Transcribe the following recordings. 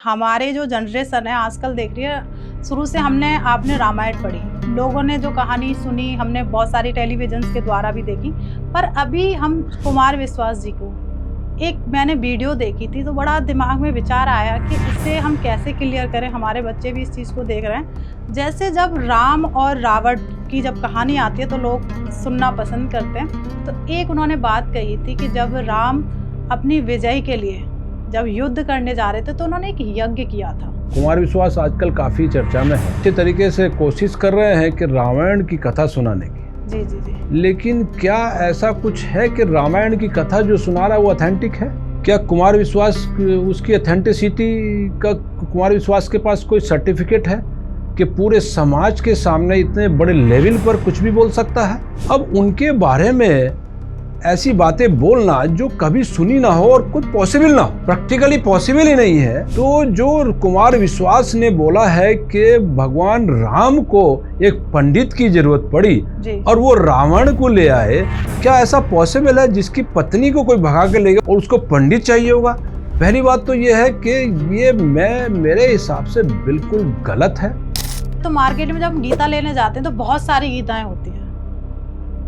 हमारे जो जनरेशन है आजकल देख रही है, शुरू से आपने रामायण पढ़ी, लोगों ने जो कहानी सुनी, हमने बहुत सारी टेलीविजन के द्वारा भी देखी। पर अभी हम कुमार विश्वास जी को मैंने वीडियो देखी थी तो बड़ा दिमाग में विचार आया कि इसे हम कैसे क्लियर करें। हमारे बच्चे भी इस चीज़ को देख रहे हैं। जैसे जब राम और रावण की जब कहानी आती है तो लोग सुनना पसंद करते हैं। तो एक उन्होंने बात कही थी कि जब राम अपनी विजय के लिए जब युद्ध करने जा रहे थे तो उन्होंने एक यज्ञ किया था। कुमार विश्वास आजकल काफी चर्चा में है। अच्छे तरीके से कोशिश कर रहे हैं कि रामायण की कथा सुनाने की। जी जी जी। लेकिन क्या ऐसा कुछ है कि रामायण की कथा जो सुना रहा है वो ऑथेंटिक है? क्या कुमार विश्वास उसकी ऑथेंटिसिटी का कुमार विश्वास के पास कोई सर्टिफिकेट है कि पूरे समाज के सामने इतने बड़े लेवल पर कुछ भी बोल सकता है? अब उनके बारे में ऐसी बातें बोलना जो कभी सुनी ना हो और कुछ पॉसिबल ना हो, प्रैक्टिकली पॉसिबल ही नहीं है। तो जो कुमार विश्वास ने बोला है कि भगवान राम को एक पंडित की जरूरत पड़ी और वो रावण को ले आए, क्या ऐसा पॉसिबल है जिसकी पत्नी को कोई भगा के ले गया और उसको पंडित चाहिए होगा? पहली बात तो ये है कि ये मेरे हिसाब से बिल्कुल गलत है। तो मार्केट में जब हम गीता लेने जाते हैं तो बहुत सारी गीताएं होती हैं,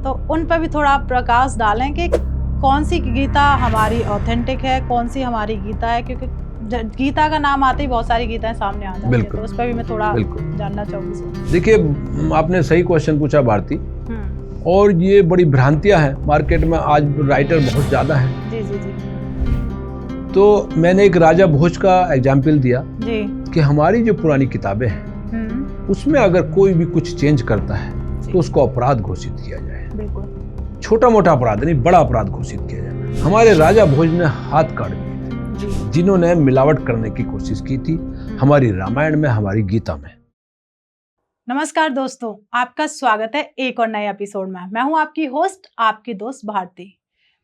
तो उन पर भी थोड़ा प्रकाश डालें कि कौन सी गीता हमारी ऑथेंटिक है, कौन सी हमारी गीता है, क्योंकि गीता का नाम आते ही बहुत सारी गीताएं सामने आ जाती है। तो उस पर भी मैं थोड़ा जानना चाहूंगी। देखिए, आपने सही क्वेश्चन पूछा भारती, और ये बड़ी भ्रांतियां हैं मार्केट में। आज राइटर बहुत ज्यादा है। जी जी जी। तो मैंने एक राजा भोज का एग्जाम्पल दिया जी कि हमारी जो पुरानी किताबें हैं उसमें अगर कोई भी कुछ चेंज करता है तो उसको अपराध घोषित किया जाए। बिल्कुल। छोटा मोटा अपराध नहीं, बड़ा अपराध घोषित किया जाए। हमारे राजा भोज ने हाथ काट दिए थे जिन्होंने मिलावट करने की कोशिश की थी हमारी रामायण में, हमारी गीता में। नमस्कार दोस्तों, आपका स्वागत है एक और नए एपिसोड में। मैं हूं आपकी होस्ट, आपकी दोस्त भारती।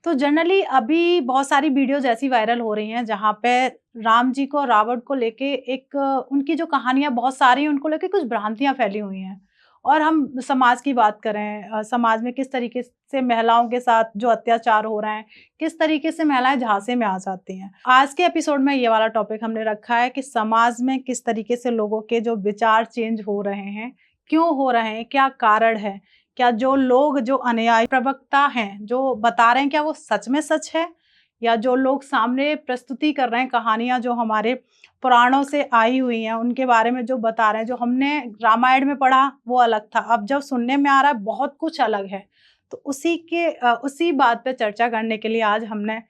तो जनरली अभी बहुत सारी वीडियोज ऐसी वायरल हो रही हैं जहां पे राम जी को, रावण को लेके उनकी जो कहानियां बहुत सारी हैं, उनको लेके कुछ भ्रांतियां फैली हुई हैं। और हम समाज की बात करें, समाज में किस तरीके से महिलाओं के साथ जो अत्याचार हो रहे हैं, किस तरीके से महिलाएं झांसे में आ जाती हैं। आज के एपिसोड में ये वाला टॉपिक हमने रखा है कि समाज में किस तरीके से लोगों के जो विचार चेंज हो रहे हैं, क्यों हो रहे हैं, क्या कारण है, क्या जो लोग जो अनुयायी प्रवक्ता हैं जो बता रहे हैं क्या वो सच में सच है, या जो लोग सामने प्रस्तुति कर रहे हैं कहानियां जो हमारे पुराणों से आई हुई हैं उनके बारे में जो बता रहे हैं, जो हमने रामायण में पढ़ा वो अलग था, अब जब सुनने में आ रहा है बहुत कुछ अलग है। तो उसी बात पे चर्चा करने के लिए आज हमने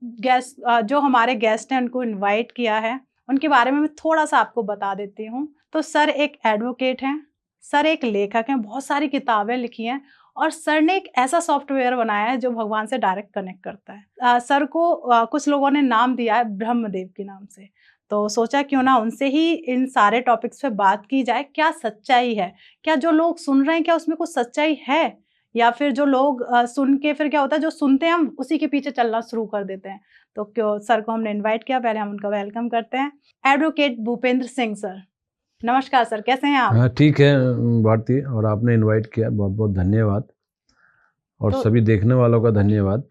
जो हमारे गेस्ट हैं उनको इनवाइट किया है। उनके बारे में मैं थोड़ा सा आपको बता देती हूँ। तो सर एक एडवोकेट हैं, सर एक लेखक हैं, बहुत सारी किताबें लिखी हैं, और सर ने एक ऐसा सॉफ्टवेयर बनाया है जो भगवान से डायरेक्ट कनेक्ट करता है। सर को कुछ लोगों ने नाम दिया है ब्रह्मदेव के नाम से। तो सोचा क्यों ना उनसे ही इन सारे टॉपिक्स पे बात की जाए। क्या सच्चाई है, क्या जो लोग सुन रहे हैं क्या उसमें कुछ सच्चाई है, या फिर जो लोग सुन के फिर क्या होता है, जो सुनते हैं हम उसी के पीछे चलना शुरू कर देते हैं। तो क्यों सर को हमने इन्वाइट किया, पहले हम उनका वेलकम करते हैं। एडवोकेट भूपेंद्र सिंह सर, नमस्कार सर, कैसे हैं आप? हाँ ठीक है भारती, और आपने इनवाइट किया, बहुत बहुत धन्यवाद, और सभी देखने वालों का धन्यवाद।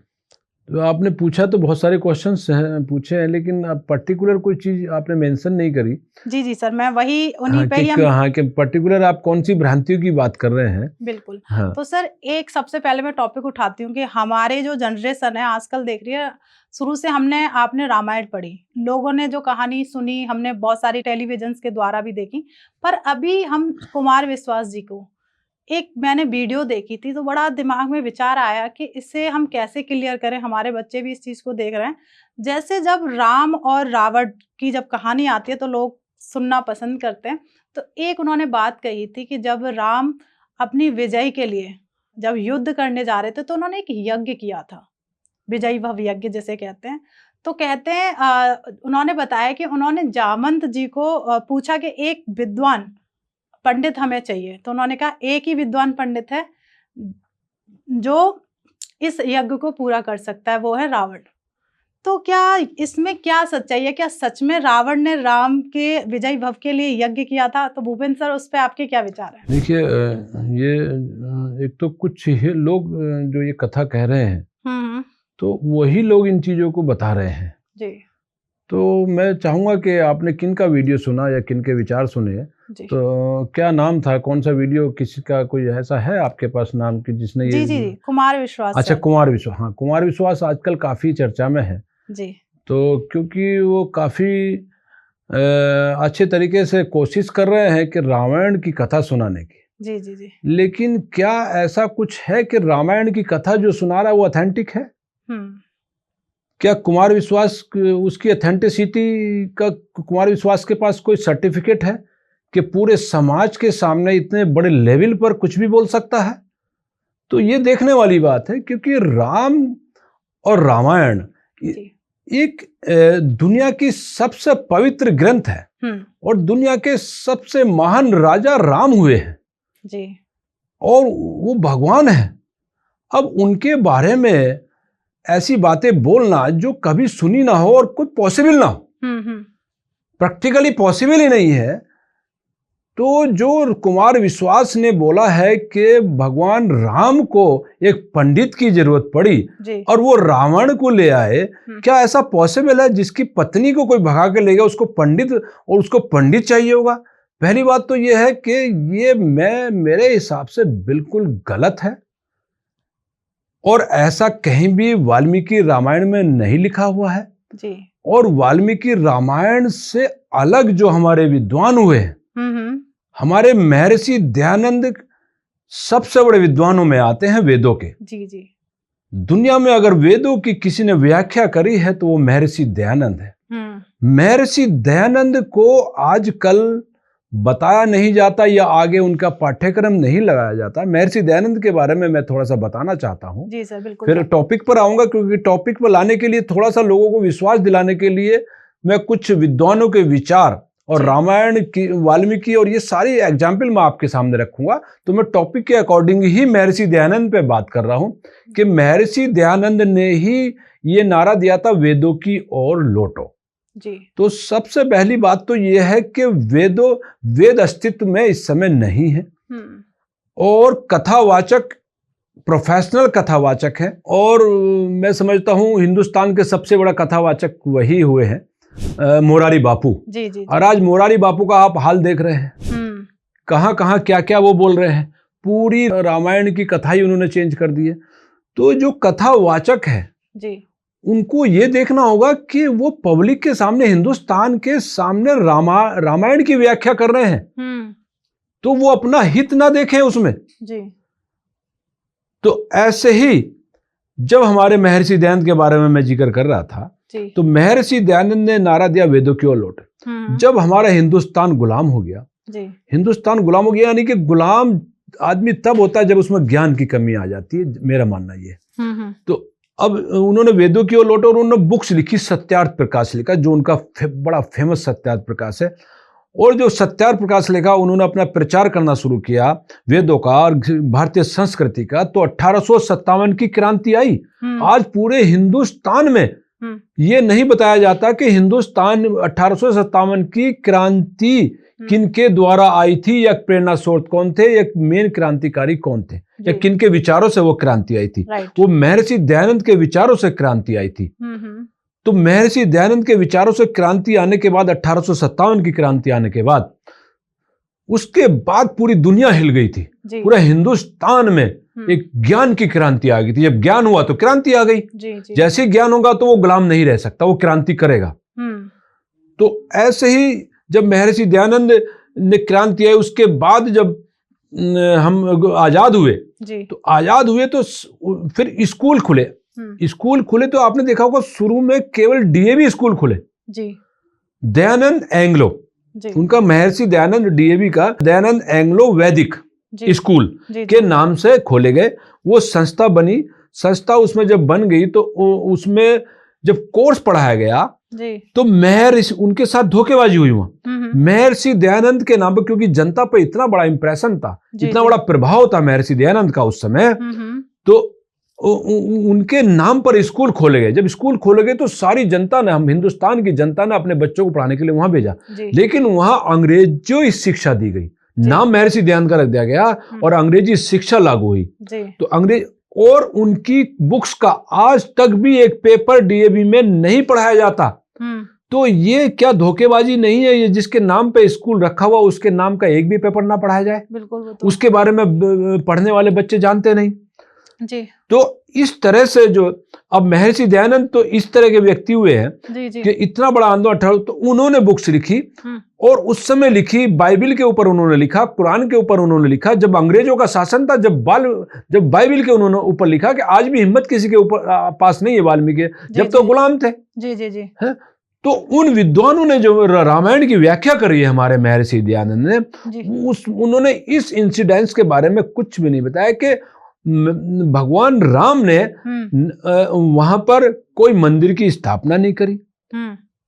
तो आपने पूछा तो बहुत सारे क्वेश्चंस पूछे हैं, लेकिन पर्टिकुलर कोई चीज आपने मेंशन नहीं करी। जी जी सर, मैं वही उन्हीं पे ही हाँ कि पर्टिकुलर आप कौन सी भ्रांतियों की बात कर रहे हैं। बिल्कुल। हाँ। तो सर एक सबसे पहले मैं टॉपिक उठाती हूँ कि हमारे जो जनरेशन है आजकल देख रही है, शुरू से आपने रामायण पढ़ी, लोगों ने जो कहानी सुनी, हमने बहुत सारी टेलीविजन के द्वारा भी देखी। पर अभी हम कुमार विश्वास जी को मैंने वीडियो देखी थी तो बड़ा दिमाग में विचार आया कि इसे हम कैसे क्लियर करें। हमारे बच्चे भी इस चीज को देख रहे हैं। जैसे जब राम और रावण की जब कहानी आती है तो लोग सुनना पसंद करते हैं। तो एक उन्होंने बात कही थी कि जब राम अपनी विजय के लिए जब युद्ध करने जा रहे थे तो उन्होंने एक यज्ञ किया था, विजयी भव यज्ञ जिसे कहते हैं। तो कहते हैं उन्होंने बताया कि उन्होंने जामंत जी को पूछा कि एक विद्वान पंडित हमें चाहिए। तो उन्होंने कहा एक ही विद्वान पंडित है जो इस यज्ञ को पूरा कर सकता है, वो है रावण। तो क्या इसमें क्या सच्चाई है, क्या सच में रावण ने राम के विजय भव के लिए यज्ञ किया था? तो भूपेंद्र सर उस पर आपके क्या विचार हैं? देखिए, ये एक तो कुछ ही लोग जो ये कथा कह रहे हैं तो वही लोग इन चीजों को बता रहे हैं। जी। तो मैं चाहूँगा कि आपने किन का वीडियो सुना या किन के विचार सुने, तो क्या नाम था, कौन सा वीडियो, किसी का कोई ऐसा है आपके पास नाम कि जिसने ये? जी, कुमार विश्वास। अच्छा, कुमार विश्वास। हाँ, कुमार विश्वास आजकल काफ़ी चर्चा में है जी। तो क्योंकि वो काफ़ी अच्छे तरीके से कोशिश कर रहे हैं कि रामायण की कथा सुनाने की। जी। लेकिन क्या ऐसा कुछ है कि रामायण की कथा जो सुना रहा है वो ऑथेंटिक है? क्या कुमार विश्वास उसकी ऑथेंटिसिटी का, कुमार विश्वास के पास कोई सर्टिफिकेट है कि पूरे समाज के सामने इतने बड़े लेवल पर कुछ भी बोल सकता है? तो ये देखने वाली बात है, क्योंकि राम और रामायण एक दुनिया की सबसे पवित्र ग्रंथ है और दुनिया के सबसे महान राजा राम हुए हैं जी, और वो भगवान है। अब उनके बारे में ऐसी बातें बोलना जो कभी सुनी ना हो और कुछ पॉसिबल ना हो, प्रैक्टिकली पॉसिबल ही नहीं है। तो जो कुमार विश्वास ने बोला है कि भगवान राम को एक पंडित की जरूरत पड़ी और वो रावण को ले आए, क्या ऐसा पॉसिबल है? जिसकी पत्नी को कोई भगा के ले गया उसको पंडित, और उसको पंडित चाहिए होगा? पहली बात तो ये है कि ये मेरे हिसाब से बिल्कुल गलत है और ऐसा कहीं भी वाल्मीकि रामायण में नहीं लिखा हुआ है जी। और वाल्मीकि रामायण से अलग जो हमारे विद्वान हुए हैं, हमारे महर्षि दयानंद सबसे बड़े विद्वानों में आते हैं, वेदों के। जी। दुनिया में अगर वेदों की किसी ने व्याख्या करी है तो वो महर्षि दयानंद है। महर्षि दयानंद को आजकल बताया नहीं जाता या आगे उनका पाठ्यक्रम नहीं लगाया जाता। महर्षि दयानंद के बारे में मैं थोड़ा सा बताना चाहता हूँ। जी सर, बिल्कुल। फिर टॉपिक पर आऊंगा, क्योंकि टॉपिक पर लाने के लिए थोड़ा सा लोगों को विश्वास दिलाने के लिए मैं कुछ विद्वानों के विचार और रामायण की, वाल्मीकि और ये सारी एग्जाम्पल मैं आपके सामने रखूंगा। तो मैं टॉपिक के अकॉर्डिंग ही महर्षि दयानंद पे बात कर रहा हूं कि महर्षि दयानंद ने ही ये नारा दिया था, वेदों की ओर लौटो जी। तो सबसे पहली बात तो ये है कि वेद अस्तित्व में इस समय नहीं है और कथावाचक प्रोफेशनल कथावाचक है, और मैं समझता हूं हिंदुस्तान के सबसे बड़ा कथावाचक वही हुए हैं, मोरारी बापू। जी। और आज मोरारी बापू का आप हाल देख रहे हैं, कहां कहां क्या क्या वो बोल रहे हैं, पूरी रामायण की कथा ही उन्होंने चेंज कर दी है। तो जो कथावाचक है जी, उनको ये देखना होगा कि वो पब्लिक के सामने, हिंदुस्तान के सामने रामायण की व्याख्या कर रहे हैं, तो वो अपना हित ना देखें उसमें जी। तो ऐसे ही जब हमारे महर्षि दयानंद के बारे में मैं जिक्र कर रहा था, तो महर्षि दयानंद ने नारा दिया, वेदों की ओर लौटे। जब हमारा हिंदुस्तान गुलाम हो गया जी। हिंदुस्तान गुलाम हो गया, यानी कि गुलाम आदमी तब होता है जब उसमें ज्ञान की कमी आ जाती है, मेरा मानना ये। तो अब उन्होंने वेदों की ओर लौटे और उन्होंने बुक्स लिखी, सत्यार्थ प्रकाश लिखा, जो उनका बड़ा फेमस सत्यार्थ प्रकाश है। और जो सत्यार्थ प्रकाश लिखा, उन्होंने अपना प्रचार करना शुरू किया वेदों का और भारतीय संस्कृति का। तो 1857 की क्रांति आई। आज पूरे हिंदुस्तान में ये नहीं बताया जाता कि हिंदुस्तान 1857 की क्रांति किनके द्वारा आई थी, या प्रेरणा स्रोत कौन थे, या मेन क्रांतिकारी कौन थे, या किनके विचारों से वो क्रांति आई थी। वो महर्षि दयानंद के विचारों से क्रांति आई थी। तो महर्षि दयानंद के विचारों से क्रांति आने के बाद, 1857 की क्रांति आने के बाद, उसके बाद पूरी दुनिया हिल गई थी। पूरा हिंदुस्तान में एक ज्ञान की क्रांति आ गई थी। जब ज्ञान हुआ तो क्रांति आ गई। जैसे ज्ञान होगा तो वो गुलाम नहीं रह सकता, वो क्रांति करेगा। तो ऐसे ही जब महर्षि दयानंद ने क्रांति आई, उसके बाद जब हम आजाद हुए तो आजाद हुए तो फिर स्कूल खुले। स्कूल खुले तो आपने देखा होगा, शुरू में केवल डीएवी स्कूल खुले जी। दयानंद एंग्लो, उनका महर्षि दयानंद डीएवी का दयानंद एंग्लो वैदिक स्कूल के नाम से खोले गए। वो संस्था बनी। संस्था उसमें जब बन गई तो उसमें जब कोर्स पढ़ाया गया तो महर्षि, उनके साथ धोखेबाजी हुई वहां। महर्षि दयानंद के नाम पर, क्योंकि जनता पर इतना बड़ा इंप्रेशन था, इतना बड़ा प्रभाव था महर्षि दयानंद का उस समय, तो उनके नाम पर स्कूल खोले गए। जब स्कूल खोले गए तो सारी जनता ने, हम हिंदुस्तान की जनता ने अपने बच्चों को पढ़ाने के लिए वहां भेजा, लेकिन वहां अंग्रेजों शिक्षा दी गई। नाम महर्षि दयानंद का रख दिया गया और अंग्रेजी शिक्षा लागू हुई। तो अंग्रेज और उनकी बुक्स का आज तक भी एक पेपर डीएवी में नहीं पढ़ाया जाता। तो ये क्या धोखेबाजी नहीं है, ये जिसके नाम पे स्कूल रखा हुआ उसके नाम का एक भी पेपर ना पढ़ाया जाए? बिल्कुल, वो तो उसके बारे में पढ़ने वाले बच्चे जानते नहीं। जी तो इस तरह से जो अब महर्षि दयानंद तो इस तरह के व्यक्ति हुए हैं जी जी कि इतना बड़ा आंदोलन तो उन्होंने बुक्स लिखी और उस समय लिखी, बाइबिल के ऊपर उन्होंने लिखा, कुरान के ऊपर उन्होंने लिखा, जब अंग्रेजों का शासन था, जब बाइबिल के उन्होंने ऊपर लिखा कि आज भी हिम्मत किसी के ऊपर पास नहीं है वाल्मीकि, जब तो गुलाम थे। जी जी जी है? तो उन विद्वानों ने जो रामायण की व्याख्या करी है हमारे महर्षि दयानंद ने, उन्होंने इस इंसिडेंट्स के बारे में कुछ भी नहीं बताया कि भगवान राम ने वहां पर कोई मंदिर की स्थापना नहीं करी,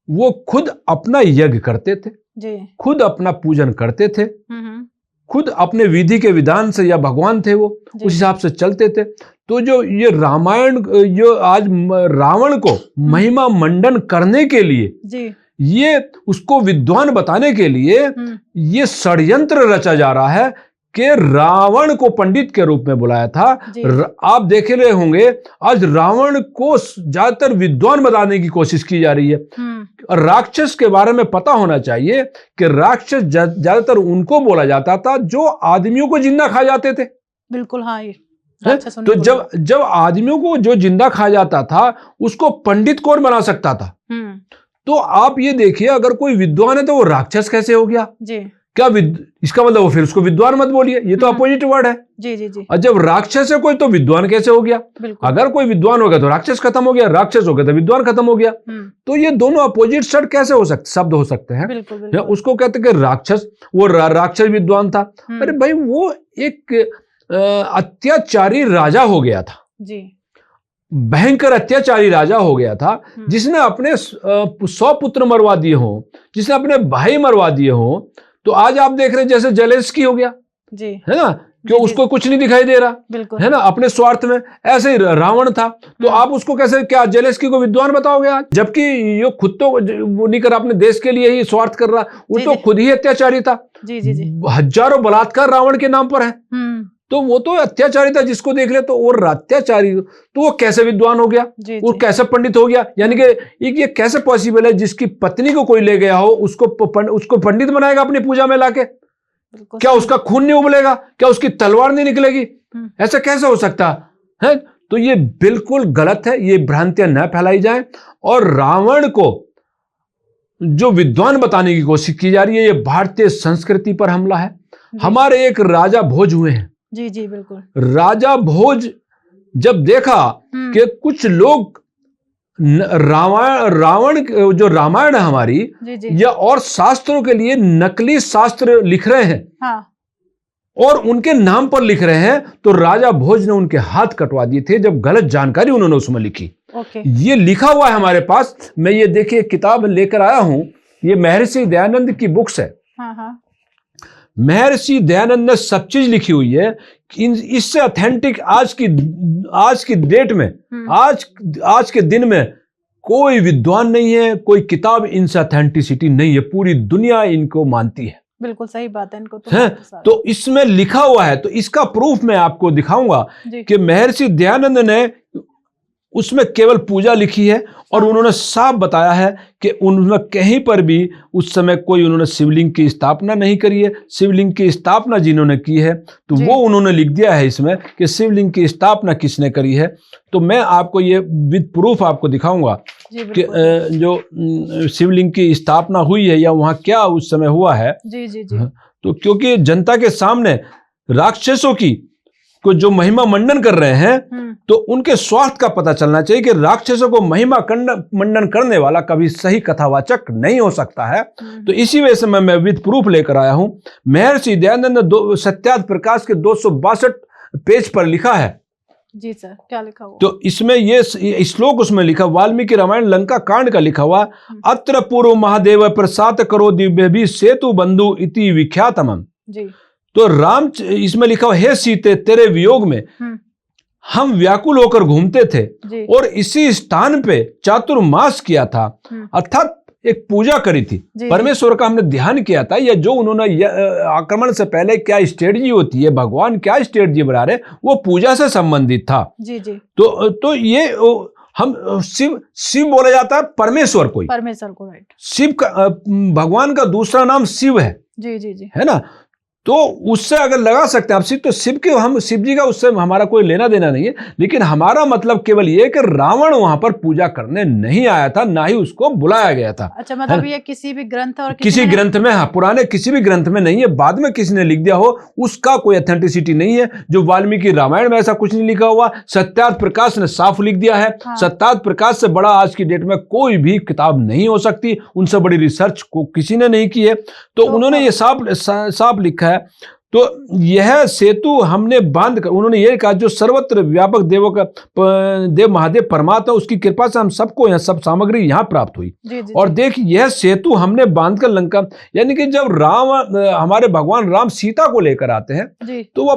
वो खुद अपना यज्ञ करते थे, खुद अपना पूजन करते थे, खुद अपने विधि के विधान से, या भगवान थे वो उस हिसाब से चलते थे। तो जो ये रामायण जो आज रावण को महिमा मंडन करने के लिए, ये उसको विद्वान बताने के लिए ये षड्यंत्र रचा जा रहा है कि रावण को पंडित के रूप में बुलाया था। आप देख रहे होंगे आज रावण को ज्यादातर विद्वान बताने की कोशिश की जा रही है। राक्षस के बारे में पता होना चाहिए कि राक्षस ज्यादातर उनको बोला जाता था जो आदमियों को जिंदा खा जाते थे। बिल्कुल हाँ, ये तो जब आदमियों को जो जिंदा खा जाता था उसको पंडित कौन बना सकता था? तो आप ये देखिए, अगर कोई विद्वान है तो वो राक्षस कैसे हो गया? क्या इसका मतलब वो फिर उसको विद्वान मत बोलिए, ये तो अपोजिट वर्ड है। जी जी जी। और जब राक्षस है कोई तो विद्वान कैसे हो गया? अगर कोई विद्वान हो गया तो राक्षस खत्म हो गया, राक्षस हो गया तो विद्वान खत्म हो गया। तो ये दोनों अपोजिट कैसे हो सकते, शब्द हो सकते हैं? बिल्कुल, बिल्कुल। उसको कहते कि राक्षस, वो राक्षस विद्वान था। अरे भाई, वो एक अत्याचारी राजा हो गया था जी, भयंकर अत्याचारी राजा हो गया था, जिसने अपने 100 पुत्र मरवा दिए हों, जिसने अपने भाई मरवा दिए हों। तो आज आप देख रहे हैं जैसे जेलेंस्की हो गया जी, है ना, क्यों उसको कुछ नहीं दिखाई दे रहा, बिल्कुल, है ना, अपने स्वार्थ में। ऐसे ही रावण था, तो आप उसको कैसे, क्या जेलेंस्की को विद्वान बताओगे आज? जबकि ये खुद तो वो नहीं कर रहा, अपने देश के लिए ही स्वार्थ कर रहा, वो तो खुद ही अत्याचारी था। जी जी जी। हजारों बलात्कार रावण के नाम पर है, तो वो तो अत्याचारी था। जिसको देख ले तो वो अत्याचारी, तो वो कैसे विद्वान हो गया? वो कैसे पंडित हो गया? यानी कि ये कैसे पॉसिबल है जिसकी पत्नी को कोई ले गया हो उसको पंडित बनाएगा अपनी पूजा में लाके? क्या उसका खून नहीं उबलेगा? क्या उसकी तलवार नहीं निकलेगी? ऐसा कैसे हो सकता है? तो ये बिल्कुल गलत है, ये भ्रांतियां न फैलाई जाए। और रावण को जो विद्वान बताने की कोशिश की जा रही है, ये भारतीय संस्कृति पर हमला है। हमारे एक राजा भोज हुए हैं, जी जी बिल्कुल। राजा भोज जब देखा कि कुछ लोग रावण जो रामायण है हमारी जी जी, या और शास्त्रों के लिए नकली शास्त्र लिख रहे हैं, हाँ, और उनके नाम पर लिख रहे हैं, तो राजा भोज ने उनके हाथ कटवा दिए थे जब गलत जानकारी उन्होंने उसमें लिखी। ये लिखा हुआ है हमारे पास। मैं ये देखिए किताब लेकर आया हूं, ये महर्षि दयानंद की बुक्स है। हाँ हाँ। महर्षि दयानंद ने सब चीज लिखी हुई है। इससे ऑथेंटिक आज की डेट में, आज के दिन में कोई विद्वान नहीं है, कोई किताब इनसे ऑथेंटिसिटी नहीं है। पूरी दुनिया इनको मानती है। बिल्कुल सही बात है, इनको तो है। तो इसमें लिखा हुआ है, तो इसका प्रूफ मैं आपको दिखाऊंगा कि महर्षि दयानंद ने उसमें केवल पूजा लिखी है, और उन्होंने साफ बताया है कि उन्होंने कहीं पर भी उस समय कोई उन्होंने शिवलिंग की स्थापना नहीं करी है। शिवलिंग की स्थापना जिन्होंने की है तो वो उन्होंने लिख दिया है इसमें कि शिवलिंग की स्थापना किसने करी है। तो मैं आपको ये विद प्रूफ आपको दिखाऊंगा कि जो शिवलिंग की स्थापना हुई है या वहाँ क्या उस समय हुआ है। जी जी जी। तो क्योंकि जनता के सामने राक्षसों की को जो महिमा मंडन कर रहे हैं, तो उनके स्वार्थ का पता चलना चाहिए कि राक्षसों को महिमा मंडन करने वाला कभी सही कथावाचक नहीं हो सकता है। तो इसी वजह से मैं विद प्रूफ लेकर आया हूं। महर्षि दयानंद ने सत्यार्थ प्रकाश के 262 पेज पर लिखा है। जी सर, क्या लिखा हुआ? तो इसमें ये श्लोक उसमें लिखा, वाल्मीकि रामायण लंका कांड का लिखा हुआ, अत्र पूर्व महादेव प्रसाद करो दिव्य भी सेतु बंधु इति विख्यातम। जी। तो राम इसमें लिखा हुआ, हे सीते तेरे वियोग में हम व्याकुल होकर घूमते थे और इसी स्थान पे चातुर्मास किया था, अर्थात एक पूजा करी थी, परमेश्वर का हमने ध्यान किया था। या जो उन्होंने आक्रमण से पहले क्या स्ट्रेटजी होती है, भगवान क्या स्ट्रेटजी बना रहे, वो पूजा से संबंधित था। जी जी। तो ये हम शिव शिव बोला जाता है परमेश्वर को, परमेश्वर को, राइट। शिव का भगवान का दूसरा नाम शिव है। जी जी जी। है ना, तो उससे अगर लगा सकते हैं आप शिव, तो शिव के हम शिव जी का उससे हमारा कोई लेना देना नहीं है। लेकिन हमारा मतलब केवल ये कि रावण वहां पर पूजा करने नहीं आया था, ना ही उसको बुलाया गया था। अच्छा, मतलब ये किसी भी ग्रंथ और किसी ग्रंथ में, हाँ, पुराने किसी भी ग्रंथ में नहीं है, बाद में किसी ने लिख दिया हो, उसका कोई ऑथेंटिसिटी नहीं है। जो वाल्मीकि रामायण में ऐसा कुछ नहीं लिखा हुआ, सत्यार्थ प्रकाश ने साफ लिख दिया है। हाँ। सत्यार्थ प्रकाश से बड़ा आज की डेट में कोई भी किताब नहीं हो सकती, उनसे बड़ी रिसर्च को किसी ने नहीं की है। तो उन्होंने ये साफ लिखा है। तो यह सेतु हमने बांध कर, उन्होंने ये कहा, जो सर्वत्र व्यापक देव महादेव परमात्मा, उसकी कृपा से हम सबको यह सब सामग्री यहाँ प्राप्त हुई। जी जी और देख, यह सेतु हमने बांधकर लंका, यानी कि जब हमारे भगवान राम सीता को लेकर आते हैं तो वो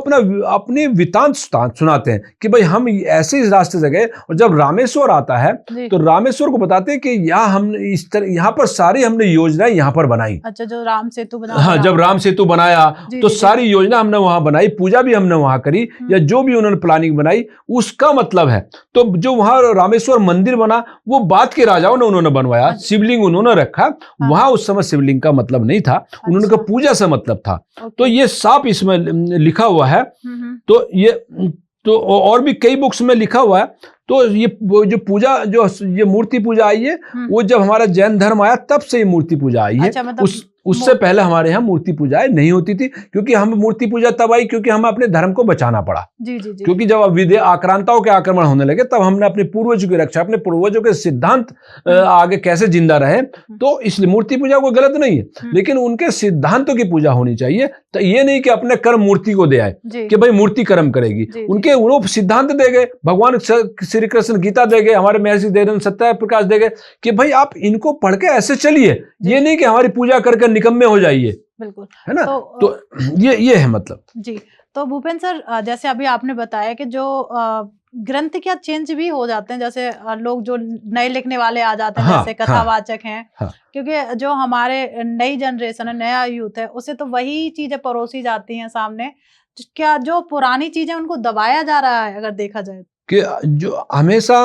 अपनी वृतांत सुनाते हैं कि भाई हम ऐसे इस रास्ते से गए। और जब रामेश्वर आता है तो रामेश्वर को बताते हैं कि यहाँ हमने इस तरह, यहाँ पर सारी हमने योजनाएं यहाँ पर बनाई। अच्छा, जो राम सेतु बना, हाँ, जब राम सेतु बनाया तो सारी योजना हमने वहां बनाई, पूजा भी हमने वहां करी, या जो भी उन्होंने प्लानिंग बनाई उसका मतलब है। तो जो वहां रामेश्वर मंदिर बना वो बाद के राजाओं ने उन्होंने बनवाया, शिवलिंग उन्होंने रखा वहां, उस समय शिवलिंग का मतलब नहीं था, उन्होंने कहा पूजा से मतलब था। तो ये साफ इसमें लिखा हुआ है। तो ये तो और भी कई बुक्स में लिखा हुआ है। तो ये जो पूजा, जो ये मूर्ति पूजा आई है, वो जब हमारा जैन धर्म आया तब से ये मूर्ति पूजा आई है। अच्छा, मतलब उससे पहले हमारे यहाँ मूर्ति पूजाएं नहीं होती थी, क्योंकि हम मूर्ति पूजा तब आई क्योंकि हमें अपने धर्म को बचाना पड़ा। जी जी जी। क्योंकि जब आक्रांताओं के आक्रमण होने लगे तब हमने अपने पूर्वजों की रक्षा, अपने पूर्वजों के सिद्धांत आगे कैसे जिंदा रहे, तो इसलिए मूर्ति पूजा कोई गलत नहीं है, लेकिन उनके सिद्धांतों की पूजा होनी चाहिए। तो ये नहीं कि अपने कर्म मूर्ति को दे आए कि भाई मूर्ति कर्म करेगी। उनके वो सिद्धांत दे गए, भगवान श्री कृष्ण गीता दे गए, हमारे महर्षि दयानंद सत्यार्थ प्रकाश दे गए कि भाई आप इनको पढ़ के ऐसे चलिए, ये नहीं कि हमारी पूजा करके निकम्मे हो जाइए। बिल्कुल, है ना। तो ये है मतलब जी। तो भूपेंद्र सर, जैसे अभी आपने बताया कि जो ग्रंथ क्या चेंज भी हो जाते हैं, जैसे लोग जो नए लिखने वाले आ जाते हैं, जैसे कथावाचक हैं, क्योंकि जो हमारे नई जनरेशन है, नया यूथ है, उसे तो वही चीजें परोसी जाती हैं सामने। क्या जो पुरानी चीजें उनको दबाया जा रहा है, अगर देखा जाए कि जो हमेशा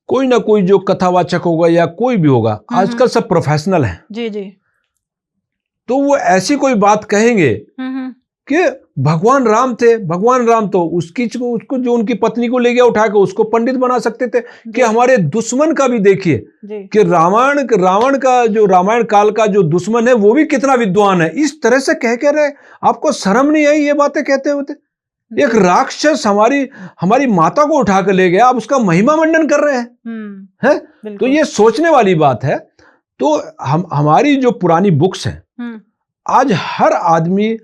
कोई ना कोई जो कथावाचक होगा या कोई भी होगा, आजकल सब प्रोफेशनल है। जी जी। तो वो ऐसी कोई बात कहेंगे कि भगवान राम थे, भगवान राम तो उसको जो उनकी पत्नी को ले गया उठा के, उसको पंडित बना सकते थे। कि हमारे दुश्मन का भी देखिए कि रावण का जो रामायण काल का जो दुश्मन है वो भी कितना विद्वान है। इस तरह से कह रहे, आपको शर्म नहीं आई ये बातें कहते होते? एक राक्षस हमारी माता को उठा कर ले गया, आप उसका महिमा मंडन कर रहे हैं। तो ये सोचने वाली बात है। तो हमारी जो पुरानी बुक्स हैं, आज हर आदमी